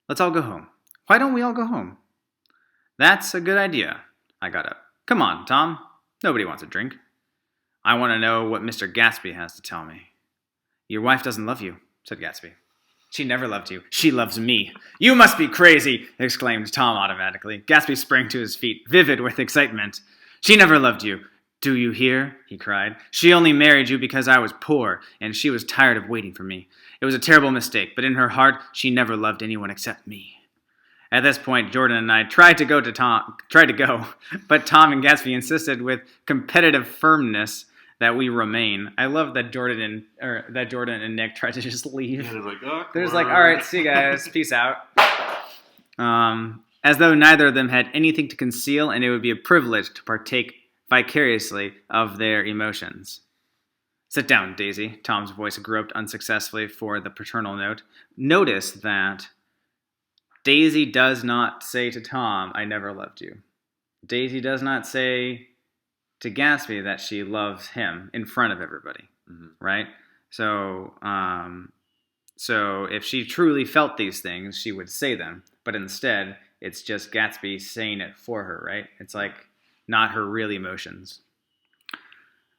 let's all go home. Why don't we all go home? That's a good idea. I got up. Come on, Tom. Nobody wants a drink. I want to know what Mr. Gatsby has to tell me. Your wife doesn't love you, said Gatsby. She never loved you. She loves me. You must be crazy, exclaimed Tom automatically. Gatsby sprang to his feet, vivid with excitement. She never loved you. Do you hear? He cried. She only married you because I was poor, and she was tired of waiting for me. It was a terrible mistake, but in her heart, she never loved anyone except me. At this point, Jordan and I tried to go, but Tom and Gatsby insisted with competitive firmness that we remain. I love that Jordan and Nick tried to just leave. Yeah, awkward. They're just like, all right, see you guys, peace out. As though neither of them had anything to conceal, and it would be a privilege to partake vicariously of their emotions. Sit down, Daisy. Tom's voice groped unsuccessfully for the paternal note. Notice that Daisy does not say to Tom, I never loved you. Daisy does not say to Gatsby that she loves him in front of everybody, right? So if she truly felt these things, she would say them. But instead, it's just Gatsby saying it for her, right? It's like not her real emotions.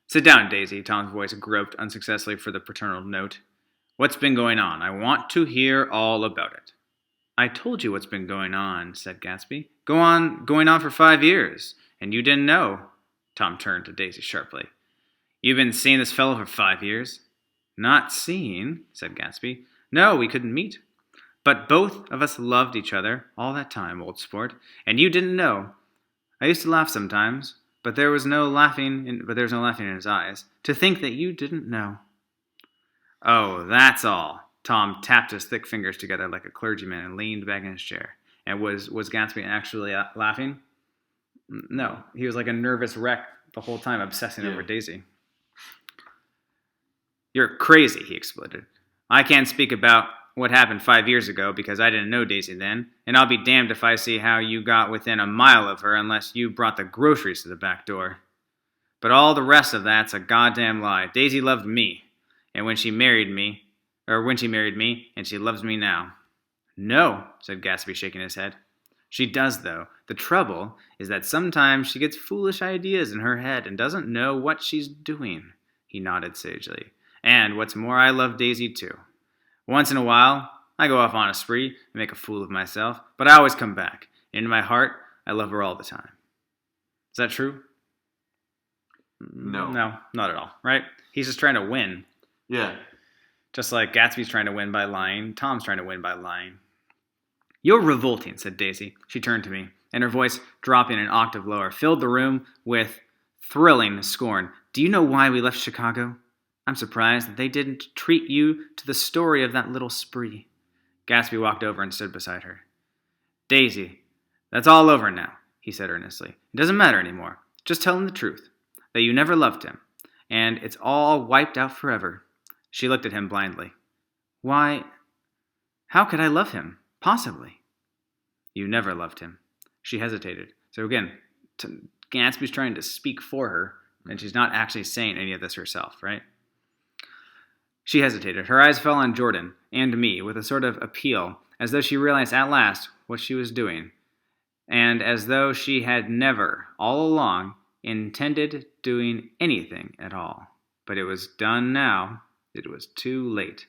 Sit down, Daisy. Tom's voice groped unsuccessfully for the paternal note. What's been going on? I want to hear all about it. I told you what's been going on, said Gatsby. Going on for 5 years, and you didn't know. Tom turned to Daisy sharply. You've been seeing this fellow for 5 years? Not seeing, said Gatsby. No, we couldn't meet. But both of us loved each other all that time, old sport, and you didn't know. I used to laugh sometimes, but there was no laughing in his eyes. To think that you didn't know. Oh, that's all. Tom tapped his thick fingers together like a clergyman and leaned back in his chair. And was Gatsby actually laughing? No, he was like a nervous wreck the whole time, obsessing over Daisy. You're crazy, he exploded. I can't speak about what happened 5 years ago because I didn't know Daisy then, and I'll be damned if I see how you got within a mile of her unless you brought the groceries to the back door. But all the rest of that's a goddamn lie. Daisy loved me, and when she married me, and she loves me now. No, said Gatsby, shaking his head. She does, though. The trouble is that sometimes she gets foolish ideas in her head and doesn't know what she's doing. He nodded sagely. And what's more, I love Daisy, too. Once in a while, I go off on a spree and make a fool of myself, but I always come back. In my heart, I love her all the time. Is that true? No. No, not at all, right? He's just trying to win. Yeah. Just like Gatsby's trying to win by lying, Tom's trying to win by lying. You're revolting, said Daisy. She turned to me, and her voice, dropping an octave lower, filled the room with thrilling scorn. Do you know why we left Chicago? I'm surprised that they didn't treat you to the story of that little spree. Gatsby walked over and stood beside her. Daisy, that's all over now, he said earnestly. It doesn't matter anymore. Just tell him the truth, that you never loved him, and it's all wiped out forever. She looked at him blindly. Why, how could I love him? Possibly. You never loved him. She hesitated. So again, Gatsby's trying to speak for her, and she's not actually saying any of this herself, right? She hesitated. Her eyes fell on Jordan and me with a sort of appeal, as though she realized at last what she was doing, and as though she had never, all along, intended doing anything at all. But it was done now. It was too late.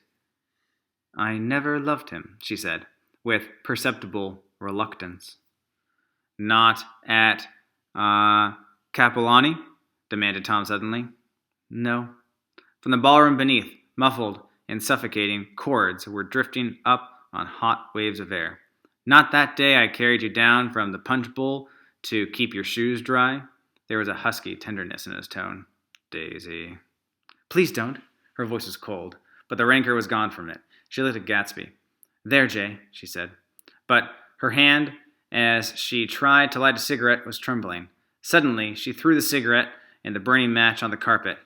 I never loved him, she said, with perceptible reluctance. Not at, Capellani? Demanded Tom suddenly. No. From the ballroom beneath, muffled and suffocating, chords were drifting up on hot waves of air. Not that day I carried you down from the punch bowl to keep your shoes dry. There was a husky tenderness in his tone. Daisy. Please don't. Her voice was cold, but the rancor was gone from it. She looked at Gatsby. There, Jay, she said. But her hand, as she tried to light a cigarette, was trembling. Suddenly, she threw the cigarette and the burning match on the carpet.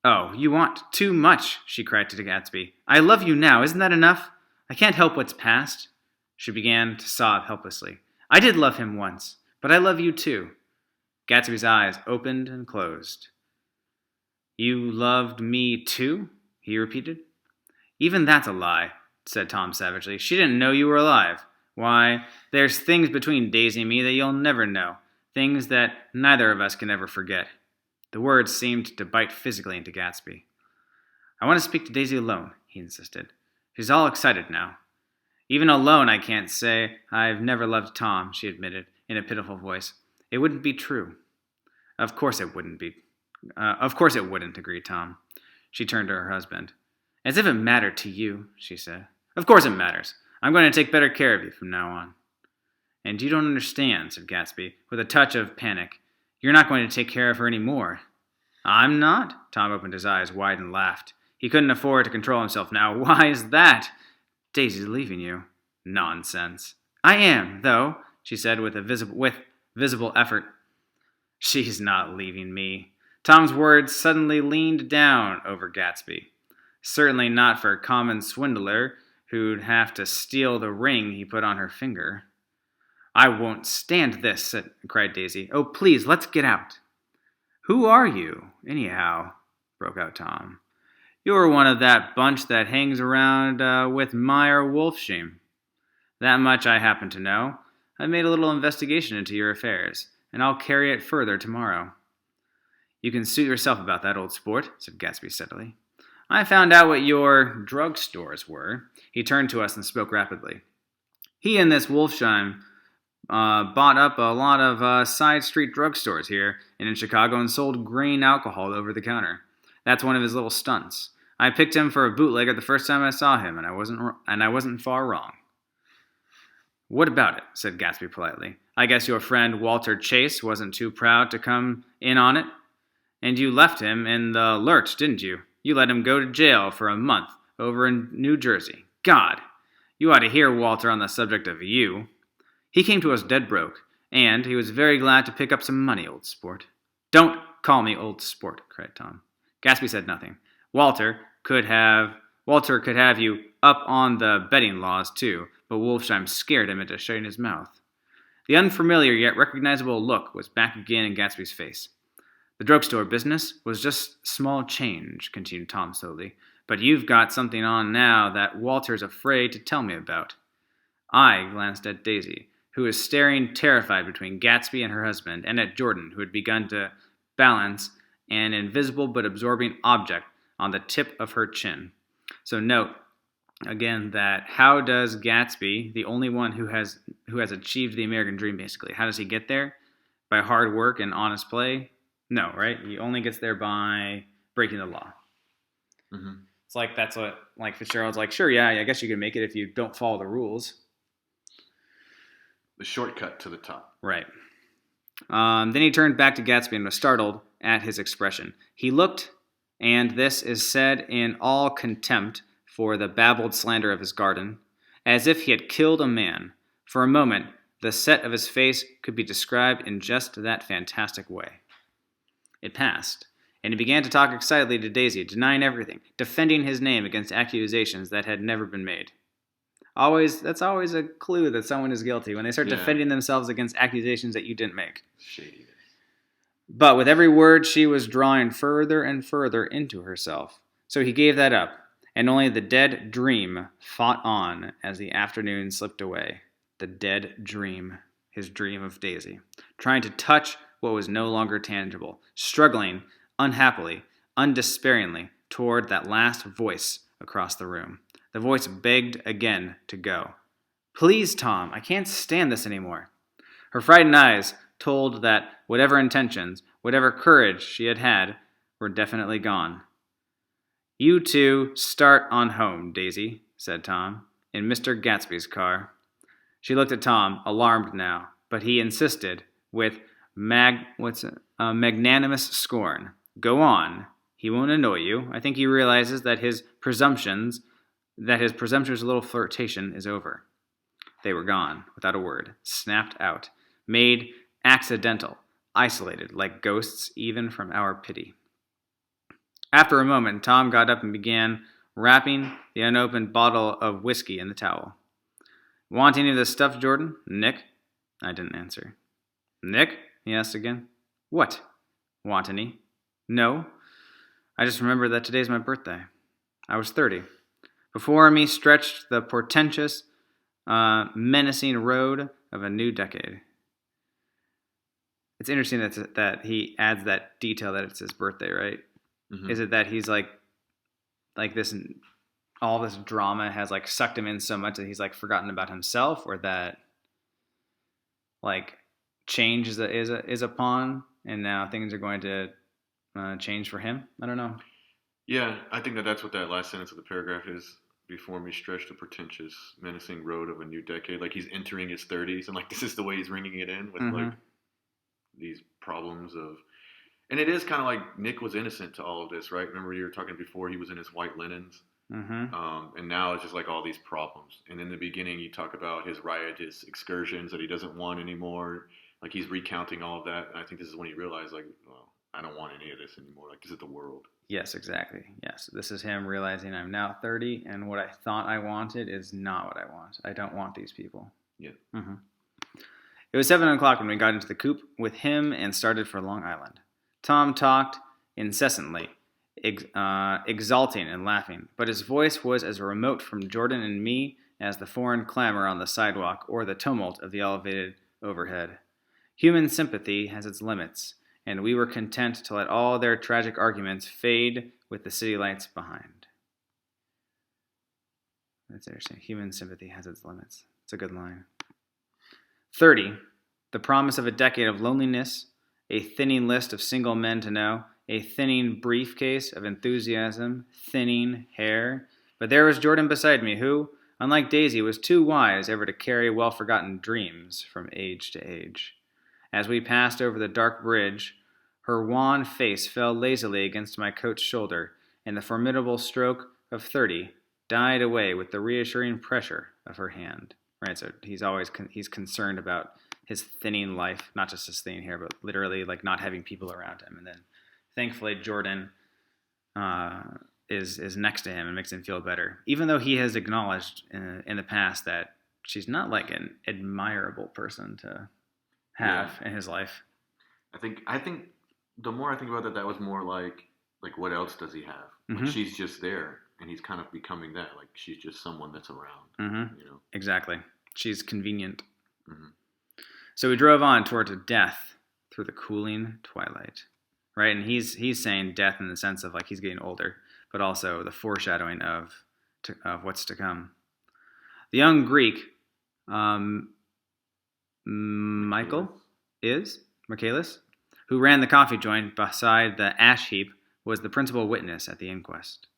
Oh, you want too much, she cried to Gatsby. I love you now. Isn't that enough? I can't help what's past. She began to sob helplessly. I did love him once, but I love you too. Gatsby's eyes opened and closed. You loved me too? He repeated. Even that's a lie, said Tom savagely. She didn't know you were alive. Why, there's things between Daisy and me that you'll never know. Things that neither of us can ever forget. The words seemed to bite physically into Gatsby. I want to speak to Daisy alone, he insisted. She's all excited now. Even alone I can't say I've never loved Tom, she admitted in a pitiful voice. It wouldn't be true. Of course it wouldn't, agreed Tom. She turned to her husband. As if it mattered to you, she said. Of course it matters. I'm going to take better care of you from now on. And you don't understand, said Gatsby, with a touch of panic. You're not going to take care of her any more. I'm not? Tom opened his eyes wide and laughed. He couldn't afford to control himself now. Why is that? Daisy's leaving you. Nonsense. I am, though, she said with visible effort. She's not leaving me. Tom's words suddenly leaned down over Gatsby. Certainly not for a common swindler who'd have to steal the ring he put on her finger. I won't stand this, cried Daisy. Oh, please, let's get out. Who are you, anyhow? Broke out Tom. You're one of that bunch that hangs around with Meyer Wolfsheim. That much I happen to know. I've made a little investigation into your affairs, and I'll carry it further tomorrow. You can suit yourself about that, old sport, said Gatsby steadily. I found out what your drugstores were. He turned to us and spoke rapidly. He and this Wolfsheim bought up a lot of side street drugstores here and in Chicago and sold grain alcohol over the counter. That's one of his little stunts. I picked him for a bootlegger the first time I saw him, and I wasn't far wrong. What about it? Said Gatsby politely. I guess your friend Walter Chase wasn't too proud to come in on it. And you left him in the lurch, didn't you? You let him go to jail for a month over in New Jersey. God, you ought to hear Walter on the subject of you. He came to us dead broke, and he was very glad to pick up some money, old sport. Don't call me old sport, cried Tom. Gatsby said nothing. Walter could have you up on the betting laws, too, but Wolfsheim scared him into shutting his mouth. The unfamiliar yet recognizable look was back again in Gatsby's face. The drugstore business was just small change, continued Tom slowly, but you've got something on now that Walter's afraid to tell me about. I glanced at Daisy, who was staring terrified between Gatsby and her husband, and at Jordan, who had begun to balance an invisible but absorbing object on the tip of her chin. So note, again, that how does Gatsby, the only one who has achieved the American dream, basically, how does he get there? By hard work and honest play? No, right? He only gets there by breaking the law. Mm-hmm. It's like, that's what, like, Fitzgerald's like, sure, yeah, I guess you can make it if you don't follow the rules. The shortcut to the top. Right. Then he turned back to Gatsby and was startled at his expression. He looked, and this is said in all contempt for the babbled slander of his garden, as if he had killed a man. For a moment, the set of his face could be described in just that fantastic way. It passed, and he began to talk excitedly to Daisy, denying everything, defending his name against accusations that had never been made. That's always a clue that someone is guilty, when they start defending themselves against accusations that you didn't make. Shady. But with every word, she was drawing further and further into herself. So he gave that up, and only the dead dream fought on as the afternoon slipped away. The dead dream, his dream of Daisy, trying to touch what was no longer tangible, struggling unhappily, undespairingly toward that last voice across the room. The voice begged again to go. Please, Tom, I can't stand this anymore. Her frightened eyes told that whatever intentions, whatever courage she had had, were definitely gone. You two start on home, Daisy, said Tom, in Mr. Gatsby's car. She looked at Tom, alarmed now, but he insisted with magnanimous scorn. Go on. He won't annoy you. I think he realizes that his presumptuous little flirtation is over. They were gone, without a word, snapped out, made accidental, isolated, like ghosts even from our pity. After a moment, Tom got up and began wrapping the unopened bottle of whiskey in the towel. Want any of this stuff, Jordan? Nick? I didn't answer. Nick? He asked again. What? Want any? No. I just remembered that today's my birthday. I was 30. Before me stretched the portentous, menacing road of a new decade. It's interesting that he adds that detail that it's his birthday, right? Mm-hmm. Is it that he's like this, all this drama has like sucked him in so much that he's like forgotten about himself, or that like change is upon, and now things are going to change for him? I don't know. Yeah, I think that that's what that last sentence of the paragraph is. Before me stretched the pretentious, menacing road of a new decade. Like he's entering his 30s, and like this is the way he's ringing it in with like Mm-hmm. these problems of. And it is kind of like Nick was innocent to all of this, right? Remember you were talking before he was in his white linens, Mm-hmm. and now it's just like all these problems. And in the beginning, you talk about his riotous excursions that he doesn't want anymore. Like he's recounting all of that, and I think this is when he realized, like, well, I don't want any of this anymore. Like this is the world. Yes, exactly. Yes, this is him realizing I'm now 30, and what I thought I wanted is not what I want. I don't want these people. Yeah. Mm-hmm. It was 7 o'clock when we got into the coupe with him and started for Long Island. Tom talked incessantly, exulting and laughing, but his voice was as remote from Jordan and me as the foreign clamor on the sidewalk or the tumult of the elevated overhead. Human sympathy has its limits, and we were content to let all their tragic arguments fade with the city lights behind. That's interesting. Human sympathy has its limits. It's a good line. 30. The promise of a decade of loneliness, a thinning list of single men to know, a thinning briefcase of enthusiasm, thinning hair. But there was Jordan beside me, who, unlike Daisy, was too wise ever to carry well-forgotten dreams from age to age. As we passed over the dark bridge, her wan face fell lazily against my coat's shoulder, and the formidable stroke of 30 died away with the reassuring pressure of her hand. Right, so he's concerned about his thinning life, not just his thinning hair, but literally like not having people around him. And then, thankfully, Jordan is next to him and makes him feel better, even though he has acknowledged in the past that she's not like an admirable person to have in his life. I think the more I think about that, that was more like what else does he have? Like Mm-hmm. she's just there, and he's kind of becoming that. Like she's just someone that's around. Mm-hmm. You know. Exactly. She's convenient. Mm-hmm. So we drove on toward death through the cooling twilight. Right, and he's saying death in the sense of like he's getting older, but also the foreshadowing of what's to come. The young Greek, Michaelis, who ran the coffee joint beside the ash heap, was the principal witness at the inquest.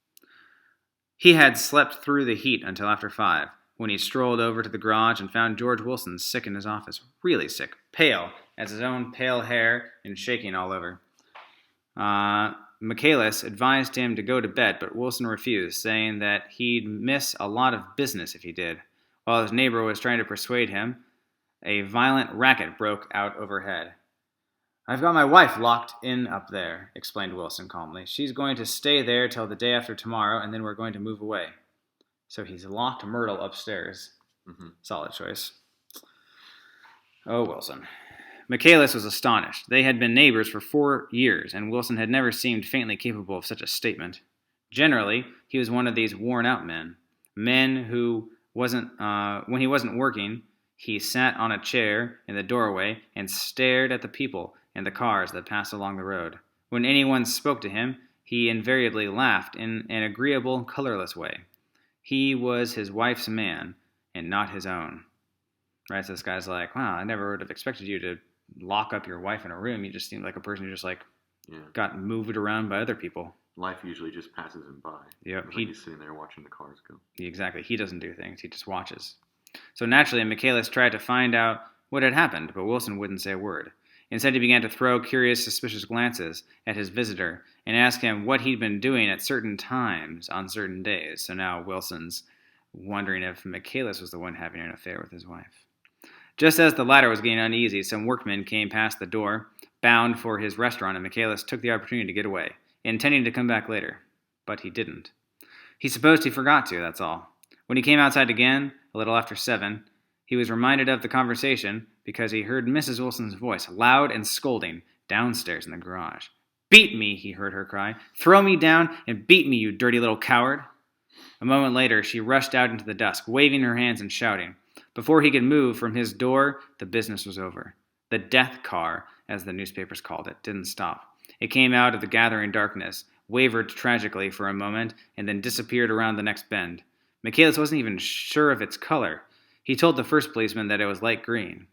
He had slept through the heat until after 5, when he strolled over to the garage and found George Wilson sick in his office. Really sick. Pale, as his own pale hair, and shaking all over. Michaelis advised him to go to bed, but Wilson refused, saying that he'd miss a lot of business if he did. While his neighbor was trying to persuade him, a violent racket broke out overhead. "I've got my wife locked in up there," explained Wilson calmly. "She's going to stay there till the day after tomorrow, and then we're going to move away." So he's locked Myrtle upstairs. Mm-hmm. Solid choice. Oh, Wilson. Michaelis was astonished. They had been neighbors for 4 years, and Wilson had never seemed faintly capable of such a statement. Generally, he was one of these worn-out men who when he wasn't working, he sat on a chair in the doorway and stared at the people and the cars that passed along the road. When anyone spoke to him, he invariably laughed in an agreeable, colorless way. He was his wife's man, and not his own. Right, so this guy's like, wow, I never would have expected you to lock up your wife in a room. You just seemed like a person who just like got moved around by other people. Life usually just passes him by. Yep, like he's sitting there watching the cars go. Exactly. He doesn't do things. He just watches. So naturally, Michaelis tried to find out what had happened, but Wilson wouldn't say a word. Instead, he began to throw curious, suspicious glances at his visitor and ask him what he'd been doing at certain times on certain days. So now Wilson's wondering if Michaelis was the one having an affair with his wife. Just as the latter was getting uneasy, some workmen came past the door, bound for his restaurant, and Michaelis took the opportunity to get away, intending to come back later. But he didn't. He supposed he forgot to, that's all. When he came outside again, a little after 7, he was reminded of the conversation because he heard Mrs. Wilson's voice, loud and scolding, downstairs in the garage. "Beat me," he heard her cry. "Throw me down and beat me, you dirty little coward." A moment later, she rushed out into the dusk, waving her hands and shouting. Before he could move from his door, the business was over. The death car, as the newspapers called it, didn't stop. It came out of the gathering darkness, wavered tragically for a moment, and then disappeared around the next bend. Michaelis wasn't even sure of its color. He told the first policeman that it was light green.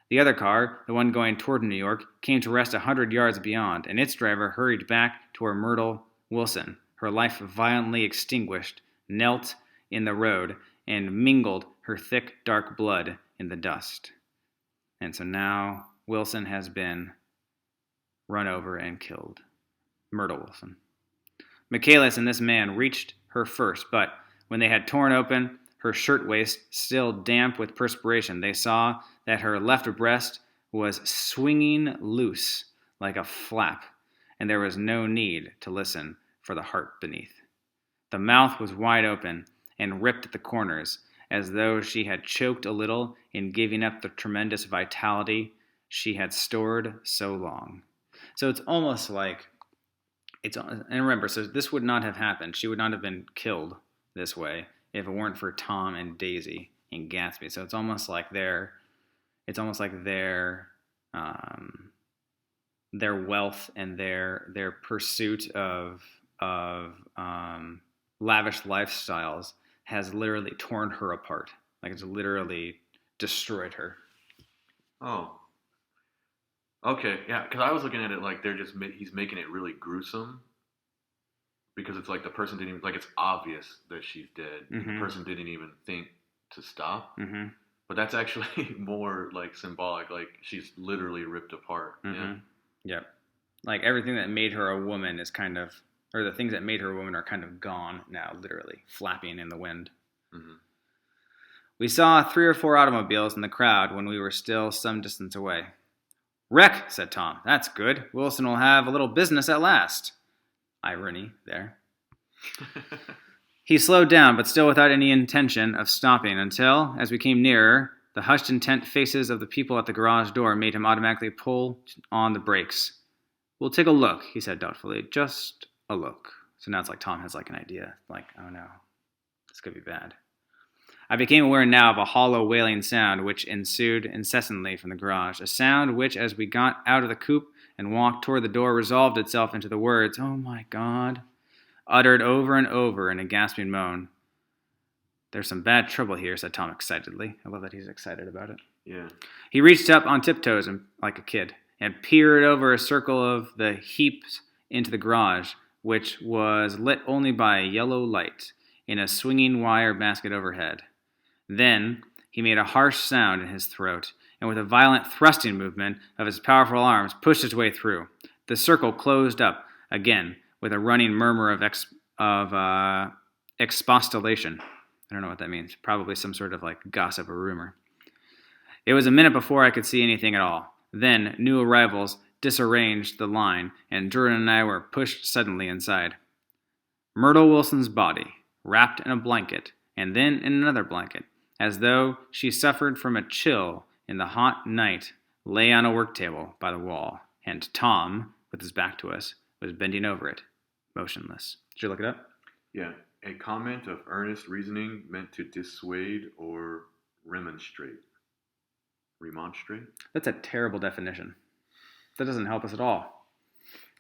The other car, the one going toward New York, came to rest 100 yards beyond, and its driver hurried back to where Myrtle Wilson, her life violently extinguished, knelt in the road, and mingled her thick, dark blood in the dust. And so now Wilson has been run over and killed. Myrtle Wilson. Michaelis and this man reached her first, but when they had torn open her shirtwaist, still damp with perspiration, they saw that her left breast was swinging loose like a flap, and there was no need to listen for the heart beneath. The mouth was wide open and ripped at the corners, as though she had choked a little in giving up the tremendous vitality she had stored so long. So it's almost like and remember, so this would not have happened. She would not have been killed this way if it weren't for Tom and Daisy in Gatsby. So it's almost like their wealth and their pursuit of lavish lifestyles has literally torn her apart. Like, it's literally destroyed her. Oh. Okay, yeah, because I was looking at it like he's making it really gruesome, because it's like the person didn't even, like, it's obvious that she's dead. Mm-hmm. The person didn't even think to stop. Mm-hmm. But that's actually more like symbolic, like she's literally ripped apart. Mm-hmm. Yeah. Yep. Like, everything that made her a woman is kind of, or the things that made her a woman are kind of gone now, literally flapping in the wind. Mm-hmm. We saw 3 or 4 automobiles in the crowd when we were still some distance away. "Wreck," said Tom. "That's good. Wilson will have a little business at last." Irony there. He slowed down, but still without any intention of stopping, until, as we came nearer, the hushed, intent faces of the people at the garage door made him automatically pull on the brakes. "We'll take a look," he said doubtfully. "Just a look." So now it's like Tom has like an idea. Like, oh no, this could be bad. I became aware now of a hollow wailing sound which ensued incessantly from the garage, a sound which, as we got out of the coupe and walked toward the door, resolved itself into the words, "Oh my God," uttered over and over in a gasping moan. "There's some bad trouble here," said Tom excitedly. I love that he's excited about it. Yeah. He reached up on tiptoes like a kid and peered over a circle of the heaps into the garage, which was lit only by a yellow light in a swinging wire basket overhead. Then he made a harsh sound in his throat, and with a violent thrusting movement of his powerful arms, pushed his way through. The circle closed up again with a running murmur of expostulation. I don't know what that means. Probably some sort of like gossip or rumor. It was a minute before I could see anything at all. Then new arrivals disarranged the line, and Jordan and I were pushed suddenly inside. Myrtle Wilson's body, wrapped in a blanket, and then in another blanket, as though she suffered from a chill in the hot night, lay on a work table by the wall, and Tom, with his back to us, was bending over it, motionless. Did you look it up? Yeah. A comment of earnest reasoning meant to dissuade or remonstrate. Remonstrate? That's a terrible definition. That doesn't help us at all.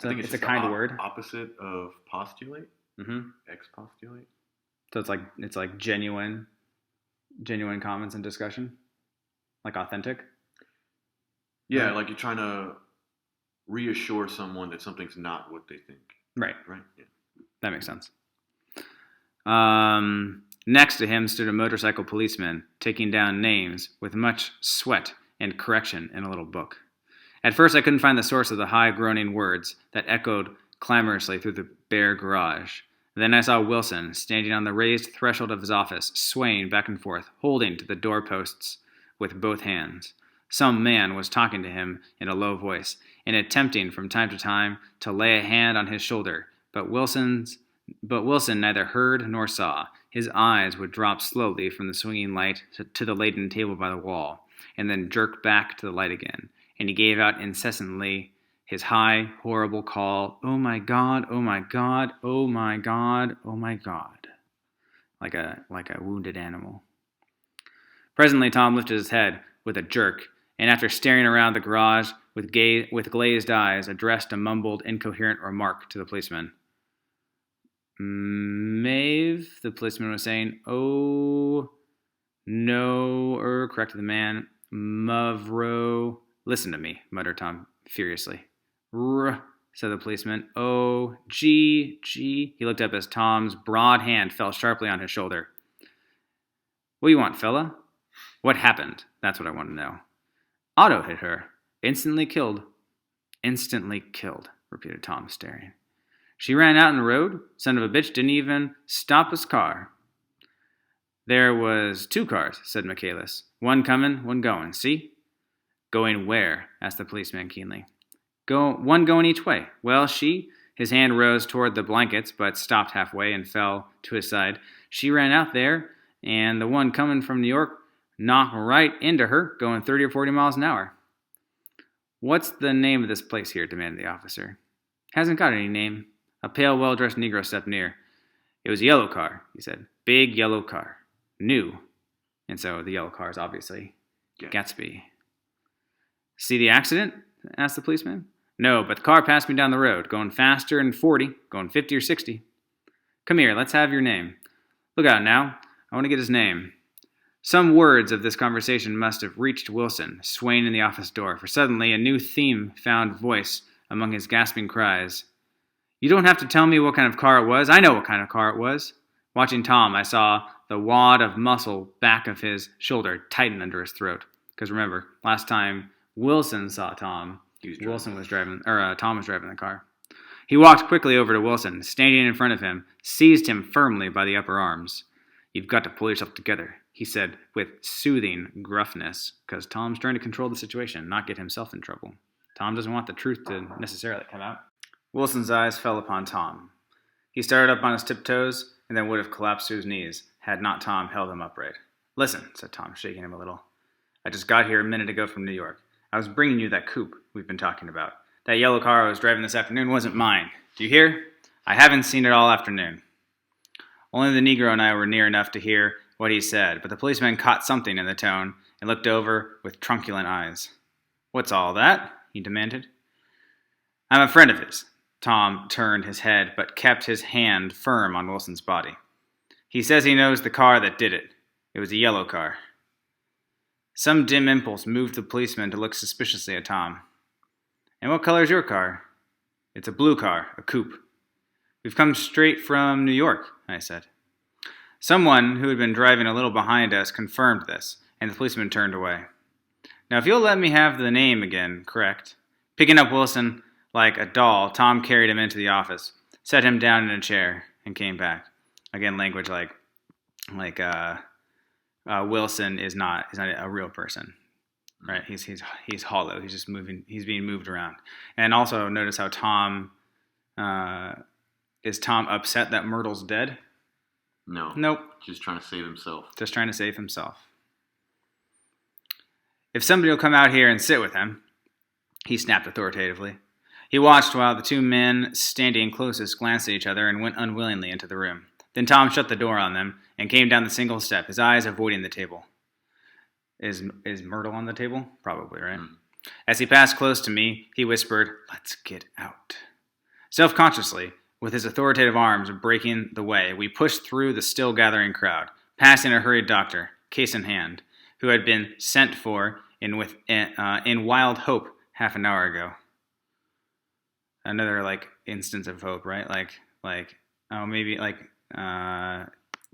I think it's a kind word. Opposite of postulate. Mm-hmm. Expostulate. So it's like genuine comments and discussion, like authentic. Yeah, like you're trying to reassure someone that something's not what they think. Right. Right. Yeah. That makes sense. Next to him stood a motorcycle policeman, taking down names with much sweat and correction in a little book. At first I couldn't find the source of the high groaning words that echoed clamorously through the bare garage. Then I saw Wilson standing on the raised threshold of his office, swaying back and forth, holding to the doorposts with both hands. Some man was talking to him in a low voice, and attempting from time to time to lay a hand on his shoulder, but Wilson neither heard nor saw. His eyes would drop slowly from the swinging light to the laden table by the wall, and then jerk back to the light again, and he gave out incessantly his high, horrible call, "Oh my God, oh my God, oh my God, oh my God," like a wounded animal. Presently Tom lifted his head with a jerk, and after staring around the garage with glazed eyes, addressed a mumbled, incoherent remark to the policeman. "Maeve," the policeman was saying. "Oh, no," corrected the man. "Mavro." "Listen to me," muttered Tom furiously. said the policeman. Oh, gee. He looked up as Tom's broad hand fell sharply on his shoulder. What do you want, fella? What happened? That's what I want to know. Otto hit her. Instantly killed. Instantly killed, repeated Tom, staring. She ran out in the road. Son of a bitch didn't even stop his car. There was 2 cars, said Michaelis. One coming, one going. See? Going where? Asked the policeman keenly. One going each way. Well, his hand rose toward the blankets, but stopped halfway and fell to his side. She ran out there, and the one coming from New York knocked right into her, going 30 or 40 miles an hour. What's the name of this place here? Demanded the officer. Hasn't got any name. A pale, well-dressed Negro stepped near. It was a yellow car, he said. Big yellow car. New. And so the yellow car is obviously Gatsby. See the accident? Asked the policeman. No, but the car passed me down the road, going faster than 40, going 50 or 60. Come here, let's have your name. Look out now. I want to get his name. Some words of this conversation must have reached Wilson, swaying in the office door, for suddenly a new theme found voice among his gasping cries. You don't have to tell me what kind of car it was. I know what kind of car it was. Watching Tom, I saw the wad of muscle back of his shoulder tighten under his throat. Because remember, last time Wilson saw Tom, Tom was driving the car. He walked quickly over to Wilson, standing in front of him, seized him firmly by the upper arms. You've got to pull yourself together, he said with soothing gruffness, because Tom's trying to control the situation, not get himself in trouble. Tom doesn't want the truth to necessarily come out. Wilson's eyes fell upon Tom. He started up on his tiptoes and then would have collapsed to his knees had not Tom held him upright. Listen, said Tom, shaking him a little. I just got here a minute ago from New York. I was bringing you that coupe we've been talking about. That yellow car I was driving this afternoon wasn't mine. Do you hear? I haven't seen it all afternoon. Only the Negro and I were near enough to hear what he said, but the policeman caught something in the tone and looked over with truculent eyes. What's all that? He demanded. I'm a friend of his. Tom turned his head, but kept his hand firm on Wilson's body. He says he knows the car that did it. It was a yellow car. Some dim impulse moved the policeman to look suspiciously at Tom. And what color is your car? It's a blue car, a coupe. We've come straight from New York, I said. Someone who had been driving a little behind us confirmed this, and the policeman turned away. Now, if you'll let me have the name again, correct? Picking up Wilson like a doll, Tom carried him into the office, set him down in a chair, and came back. Again, language like Wilson is not a real person, right? He's hollow. He's just moving. He's being moved around. And also notice how Tom is Tom upset that Myrtle's dead? No. Nope. Just trying to save himself. Just trying to save himself. If somebody will come out here and sit with him, he snapped authoritatively. He watched while the 2 men standing closest glanced at each other and went unwillingly into the room. Then Tom shut the door on them and came down the single step, his eyes avoiding the table. Is Myrtle on the table? Probably, right? As he passed close to me, he whispered, Let's get out. Self-consciously, with his authoritative arms breaking the way, we pushed through the still gathering crowd, passing a hurried doctor, case in hand, who had been sent for in wild hope half an hour ago. Another instance of hope, right?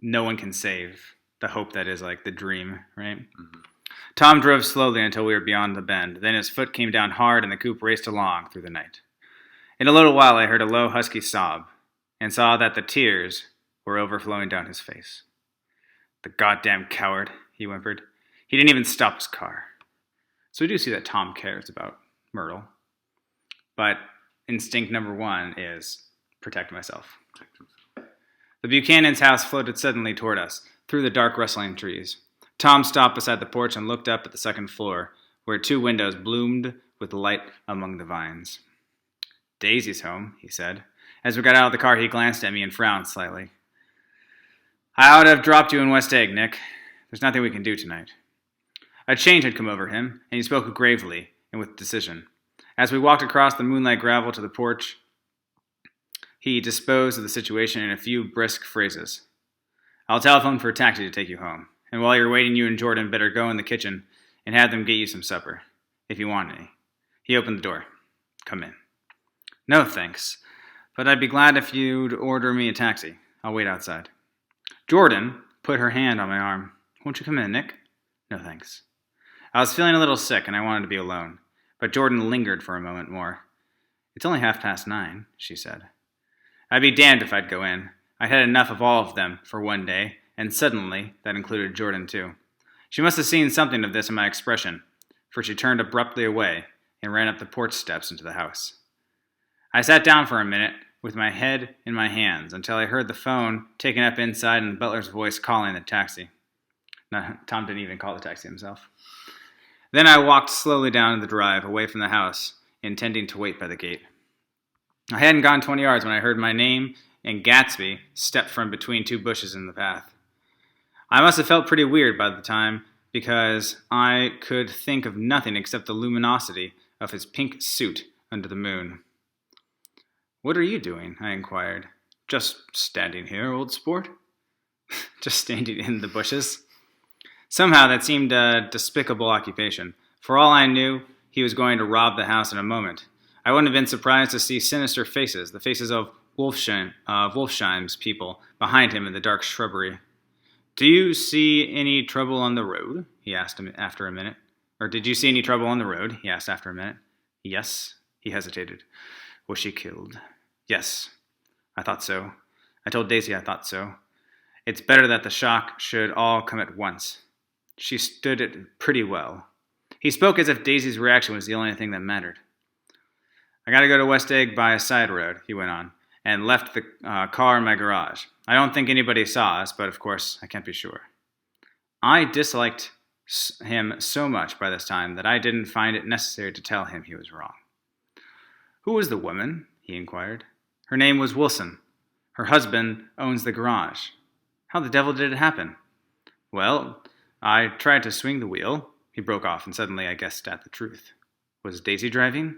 No one can save the hope that is the dream, right? Mm-hmm. Tom drove slowly until we were beyond the bend. Then his foot came down hard and the coupe raced along through the night. In a little while I heard a low, husky sob and saw that the tears were overflowing down his face. The goddamn coward, he whimpered. He didn't even stop his car. So we do see that Tom cares about Myrtle. But instinct number 1 is protect myself. The Buchanan's house floated suddenly toward us, through the dark rustling trees. Tom stopped beside the porch and looked up at the second floor, where 2 windows bloomed with light among the vines. Daisy's home, he said. As we got out of the car, he glanced at me and frowned slightly. I ought to have dropped you in West Egg, Nick. There's nothing we can do tonight. A change had come over him, and he spoke gravely and with decision. As we walked across the moonlight gravel to the porch, he disposed of the situation in a few brisk phrases. I'll telephone for a taxi to take you home. And while you're waiting, you and Jordan better go in the kitchen and have them get you some supper, if you want any. He opened the door. Come in. No, thanks. But I'd be glad if you'd order me a taxi. I'll wait outside. Jordan put her hand on my arm. Won't you come in, Nick? No, thanks. I was feeling a little sick and I wanted to be alone, but Jordan lingered for a moment more. It's only 9:30, she said. I'd be damned if I'd go in. I'd had enough of all of them for one day, and suddenly that included Jordan too. She must have seen something of this in my expression, for she turned abruptly away and ran up the porch steps into the house. I sat down for a minute with my head in my hands until I heard the phone taken up inside and the butler's voice calling the taxi. No, Tom didn't even call the taxi himself. Then I walked slowly down the drive away from the house, intending to wait by the gate. I hadn't gone 20 yards when I heard my name and Gatsby step from between two bushes in the path. I must have felt pretty weird by the time, because I could think of nothing except the luminosity of his pink suit under the moon. What are you doing? I inquired. Just standing here, old sport. Just standing in the bushes. Somehow that seemed a despicable occupation. For all I knew, he was going to rob the house in a moment. I wouldn't have been surprised to see sinister faces, the faces of Wolfsheim's people, behind him in the dark shrubbery. Do you see any trouble on the road? He asked him after a minute. Or did you see any trouble on the road? He asked after a minute. Yes. He hesitated. Was she killed? Yes. I thought so. I told Daisy I thought so. It's better that the shock should all come at once. She stood it pretty well. He spoke as if Daisy's reaction was the only thing that mattered. I gotta go to West Egg by a side road, he went on, and left the car in my garage. I don't think anybody saw us, but of course, I can't be sure. I disliked him so much by this time that I didn't find it necessary to tell him he was wrong. Who was the woman? He inquired. Her name was Wilson. Her husband owns the garage. How the devil did it happen? Well, I tried to swing the wheel. He broke off, and suddenly I guessed at the truth. Was Daisy driving?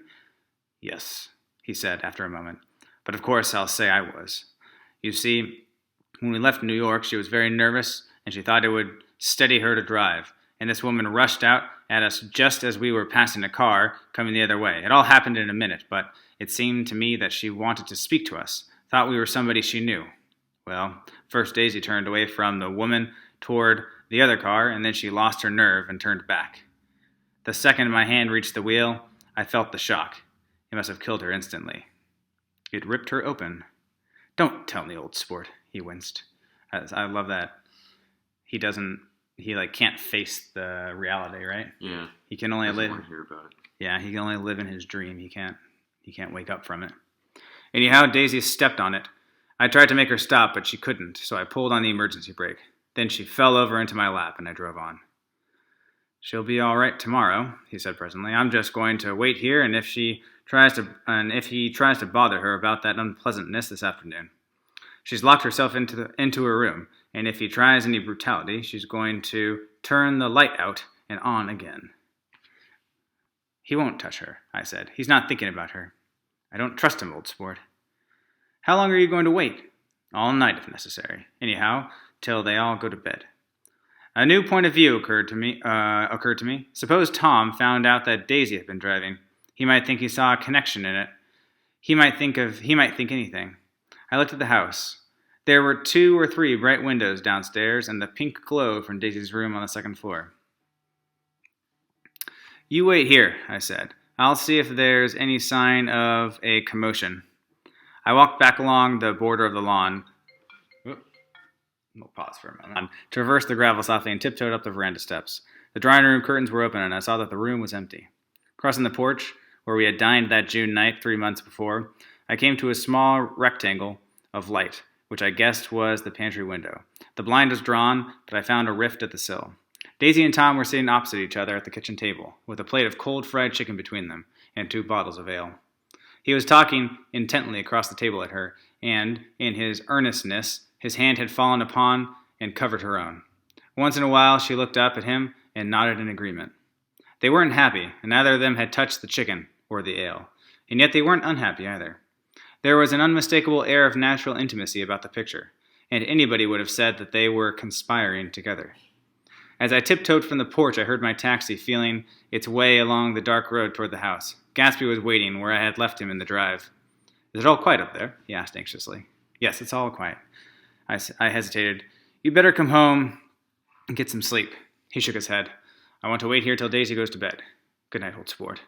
Yes, he said after a moment. But of course I'll say I was. You see, when we left New York, she was very nervous, and she thought it would steady her to drive. And this woman rushed out at us just as we were passing a car coming the other way. It all happened in a minute, but it seemed to me that she wanted to speak to us, thought we were somebody she knew. Well, first Daisy turned away from the woman toward the other car, and then she lost her nerve and turned back. The second my hand reached the wheel, I felt the shock. It must have killed her instantly. It ripped her open. Don't tell me, old sport, he winced. I love that. He can't face the reality, right? Yeah. He can only live. Want to hear about it. Yeah, he can only live in his dream. He can't wake up from it. Anyhow, Daisy stepped on it. I tried to make her stop, but she couldn't, so I pulled on the emergency brake. Then she fell over into my lap, and I drove on. She'll be all right tomorrow, he said presently. I'm just going to wait here, and if he tries to bother her about that unpleasantness this afternoon. She's locked herself into her room, and if he tries any brutality, she's going to turn the light out and on again. He won't touch her, I said. He's not thinking about her. I don't trust him, old sport. How long are you going to wait? All night, if necessary. Anyhow, till they all go to bed. A new point of view occurred to me. Suppose Tom found out that Daisy had been driving. He might think he saw a connection in it. He might think anything. I looked at the house. There were 2 or 3 bright windows downstairs and the pink glow from Daisy's room on the second floor. You wait here, I said. I'll see if there's any sign of a commotion. I walked back along the border of the lawn. We'll pause for a moment. Traversed the gravel softly and tiptoed up the veranda steps. The drawing room curtains were open, and I saw that the room was empty. Crossing the porch, where we had dined that June night 3 months before, I came to a small rectangle of light, which I guessed was the pantry window. The blind was drawn, but I found a rift at the sill. Daisy and Tom were sitting opposite each other at the kitchen table, with a plate of cold fried chicken between them, and 2 bottles of ale. He was talking intently across the table at her, and, in his earnestness, his hand had fallen upon and covered her own. Once in a while she looked up at him and nodded in agreement. They weren't happy, and neither of them had touched the chicken or the ale, and yet they weren't unhappy either. There was an unmistakable air of natural intimacy about the picture, and anybody would have said that they were conspiring together. As I tiptoed from the porch, I heard my taxi feeling its way along the dark road toward the house. Gatsby was waiting where I had left him in the drive. Is it all quiet up there? He asked anxiously. Yes, it's all quiet. I hesitated. You'd better come home and get some sleep. He shook his head. I want to wait here till Daisy goes to bed. Good night, old sport.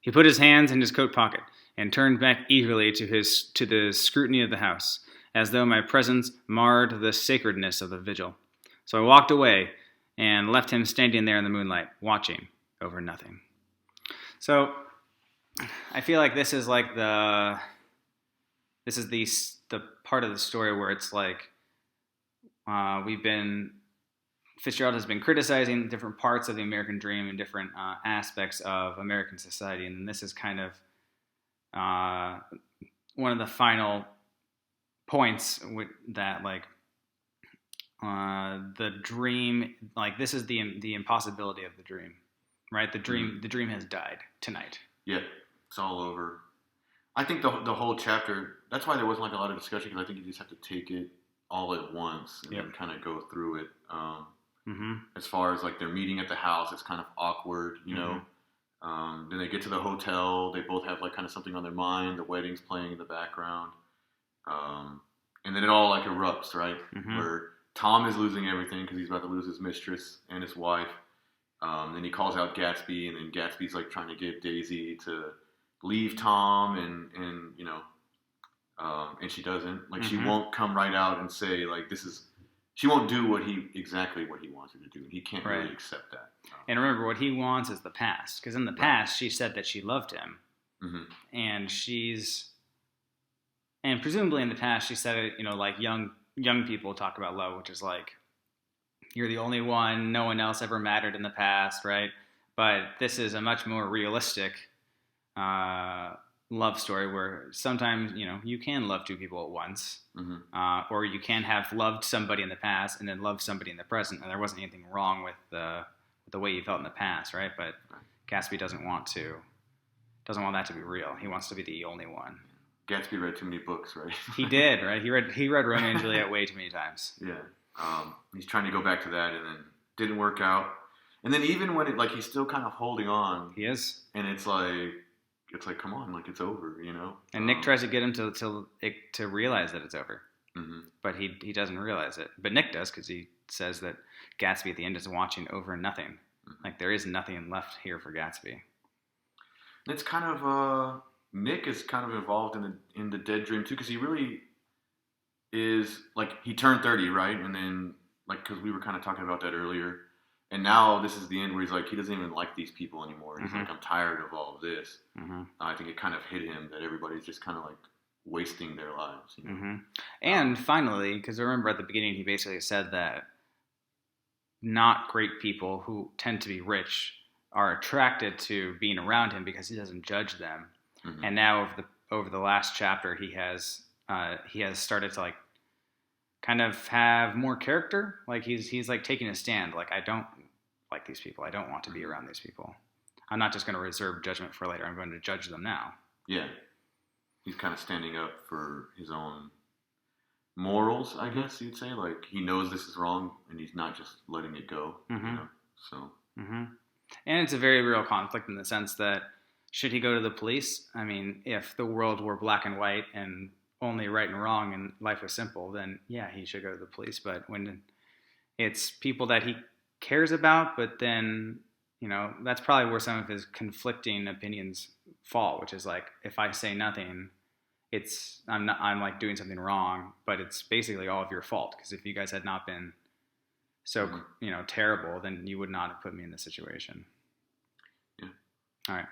He put his hands in his coat pocket and turned back eagerly to the scrutiny of the house, as though my presence marred the sacredness of the vigil. So I walked away and left him standing there in the moonlight, watching over nothing. So I feel like this is like the part of the story where it's like Fitzgerald has been criticizing different parts of the American dream and different aspects of American society, and this is kind of one of the final points that like the dream, like this is the impossibility of the dream, right? The dream has died tonight. Yeah, it's all over. I think the whole chapter. That's why there wasn't like a lot of discussion, because I think you just have to take it all at once and then kind of go through it. As far as like they're meeting at the house, it's kind of awkward, you know. Then they get to the hotel. They both have like kind of something on their mind. The wedding's playing in the background, and then it all like erupts, right? Where Tom is losing everything because he's about to lose his mistress and his wife. Then he calls out Gatsby, and then Gatsby's like trying to get Daisy to leave Tom, and you know, and she doesn't. Like she won't come right out and say like this is. She won't do exactly what he wants her to do. He can't really accept that. And remember, what he wants is the past, because in the past she said that she loved him, and presumably in the past she said it, you know, like young people talk about love, which is like you're the only one, no one else ever mattered in the past, right? But this is a much more realistic love story where sometimes, you know, you can love two people at once, or you can have loved somebody in the past and then love somebody in the present, and there wasn't anything wrong with the way you felt in the past, right? But Gatsby doesn't want that to be real. He wants to be the only one. Gatsby read too many books, right? He did, right? He read Romeo and Juliet way too many times. Yeah. He's trying to go back to that, and then didn't work out. And then even when it like he's still kind of holding on. He is. And it's like come on, like it's over, you know. And Nick tries to get him to realize that it's over, but he doesn't realize it. But Nick does, because he says that Gatsby at the end is watching over nothing. Like there is nothing left here for Gatsby. It's kind of Nick is kind of involved in the dead dream too, because he really is like he turned 30, right? And then like because we were kind of talking about that earlier. And now this is the end where he's like, he doesn't even like these people anymore. He's like, I'm tired of all of this. I think it kind of hit him that everybody's just kind of like wasting their lives. You know? And finally, because remember at the beginning, he basically said that not great people who tend to be rich are attracted to being around him because he doesn't judge them. And now over the last chapter, he has started to like kind of have more character. Like he's like taking a stand. Like I don't like these people. I don't want to be around these people. I'm not just going to reserve judgment for later. I'm going to judge them now. Yeah. He's kind of standing up for his own morals, I guess you'd say. Like he knows this is wrong and he's not just letting it go. You know? So. And it's a very real conflict in the sense that should he go to the police? I mean, if the world were black and white and only right and wrong and life was simple, then yeah, he should go to the police. But when it's people that he cares about, but then, you know, that's probably where some of his conflicting opinions fall, which is like, if I say nothing, I'm like doing something wrong, but it's basically all of your fault. Because if you guys had not been so, you know, terrible, then you would not have put me in this situation. Yeah. All right.